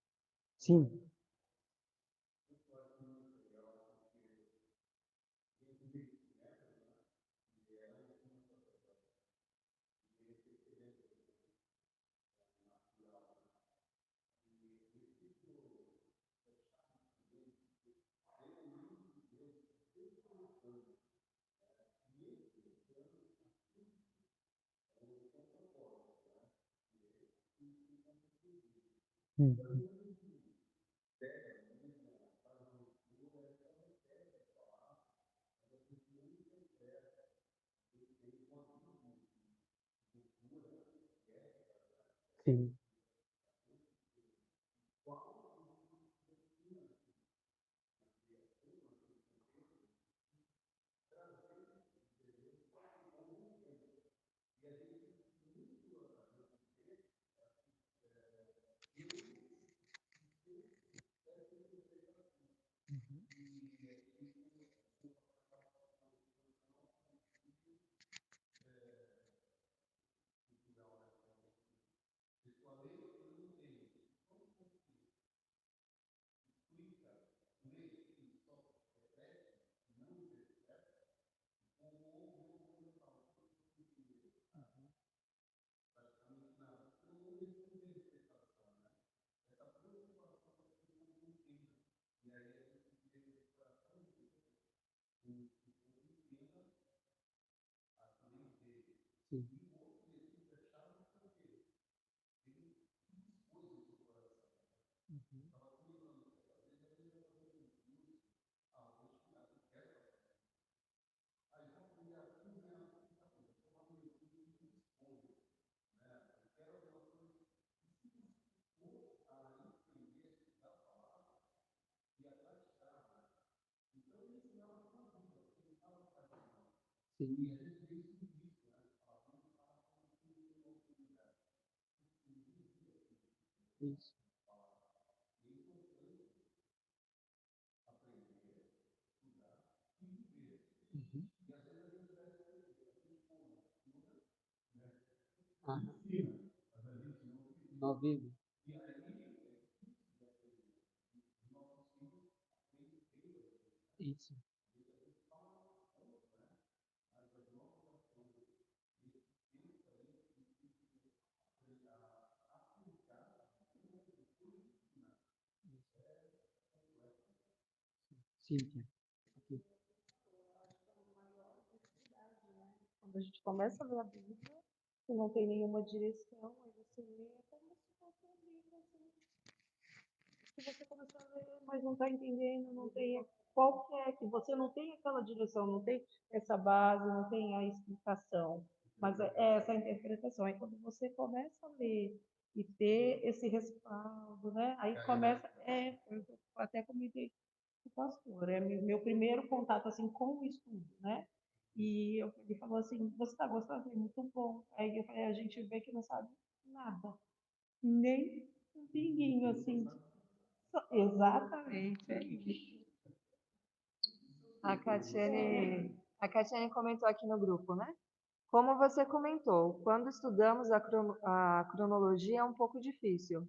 Sim. Uhum. Sim, sim. Sim. Isso. Uhum. Ah, não vive. Isso. Cíntia. Aqui. Quando a gente começa a ler a Bíblia, que não tem nenhuma direção, aí você lê, é como se fosse um livro, assim, que você começou a ler, mas não está entendendo, não tem qual que é, que você não tem aquela direção, não tem essa base, não tem a explicação, mas é essa a interpretação. Aí quando você começa a ler e ter esse respaldo, né? Aí começa, eu até comentei com o pastor, é meu primeiro contato assim com o estudo, né? E ele falou assim, você está gostando? Eu falei, muito bom. Aí eu falei, a gente vê que não sabe nada, nem um pinguinho assim. Exatamente, é isso. A Catiane comentou aqui no grupo, né? Como você comentou, quando estudamos a cronologia é um pouco difícil,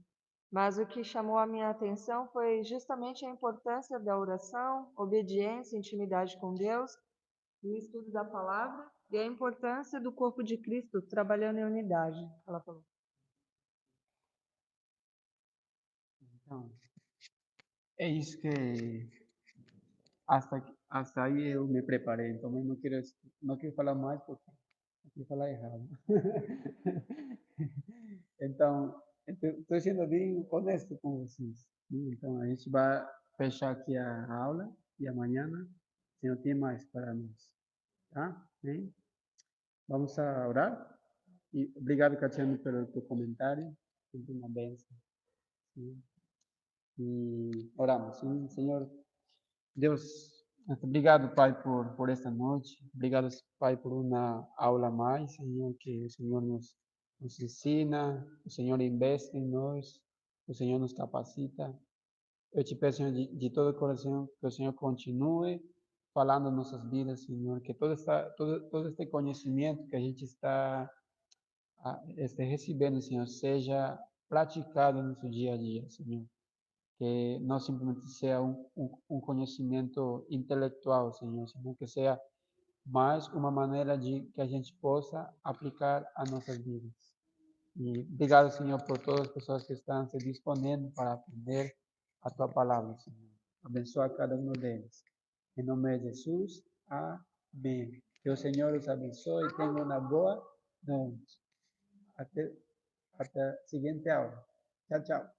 mas o que chamou a minha atenção foi justamente a importância da oração, obediência, intimidade com Deus, o estudo da palavra e a importância do corpo de Cristo trabalhando em unidade, ela falou. Então, é isso que hasta aí eu me preparei. Então, eu não quero falar mais porque não quero falar errado. Então, estou sendo bem honesto com vocês. Então, a gente vai fechar aqui a aula e amanhã, se não tem mais para nós. Tá? Bem? Vamos a orar? E obrigado, Catiano, pelo teu comentário. Sempre uma benção. Sim. E oramos. Sim, Senhor Deus, muito obrigado, Pai, por esta noite. Obrigado, Pai, por uma aula a mais, Senhor, que o Senhor nos ensina, o Senhor investe em nós, o Senhor nos capacita. Eu te peço, Senhor, de todo o coração, que o Senhor continue falando em nossas vidas, Senhor, que todo este conhecimento que a gente está recebendo, Senhor, seja praticado no nosso dia a dia, Senhor. Que não simplesmente seja um conhecimento intelectual, Senhor, senão que seja mais uma maneira de que a gente possa aplicar a nossas vidas. E obrigado, Senhor, por todas as pessoas que estão se dispondo para aprender a Tua palavra, Senhor. Abençoa cada um deles. Em nome de Jesus, amém. Que o Senhor os abençoe e tenha uma boa noite. Até a seguinte aula. Tchau, tchau.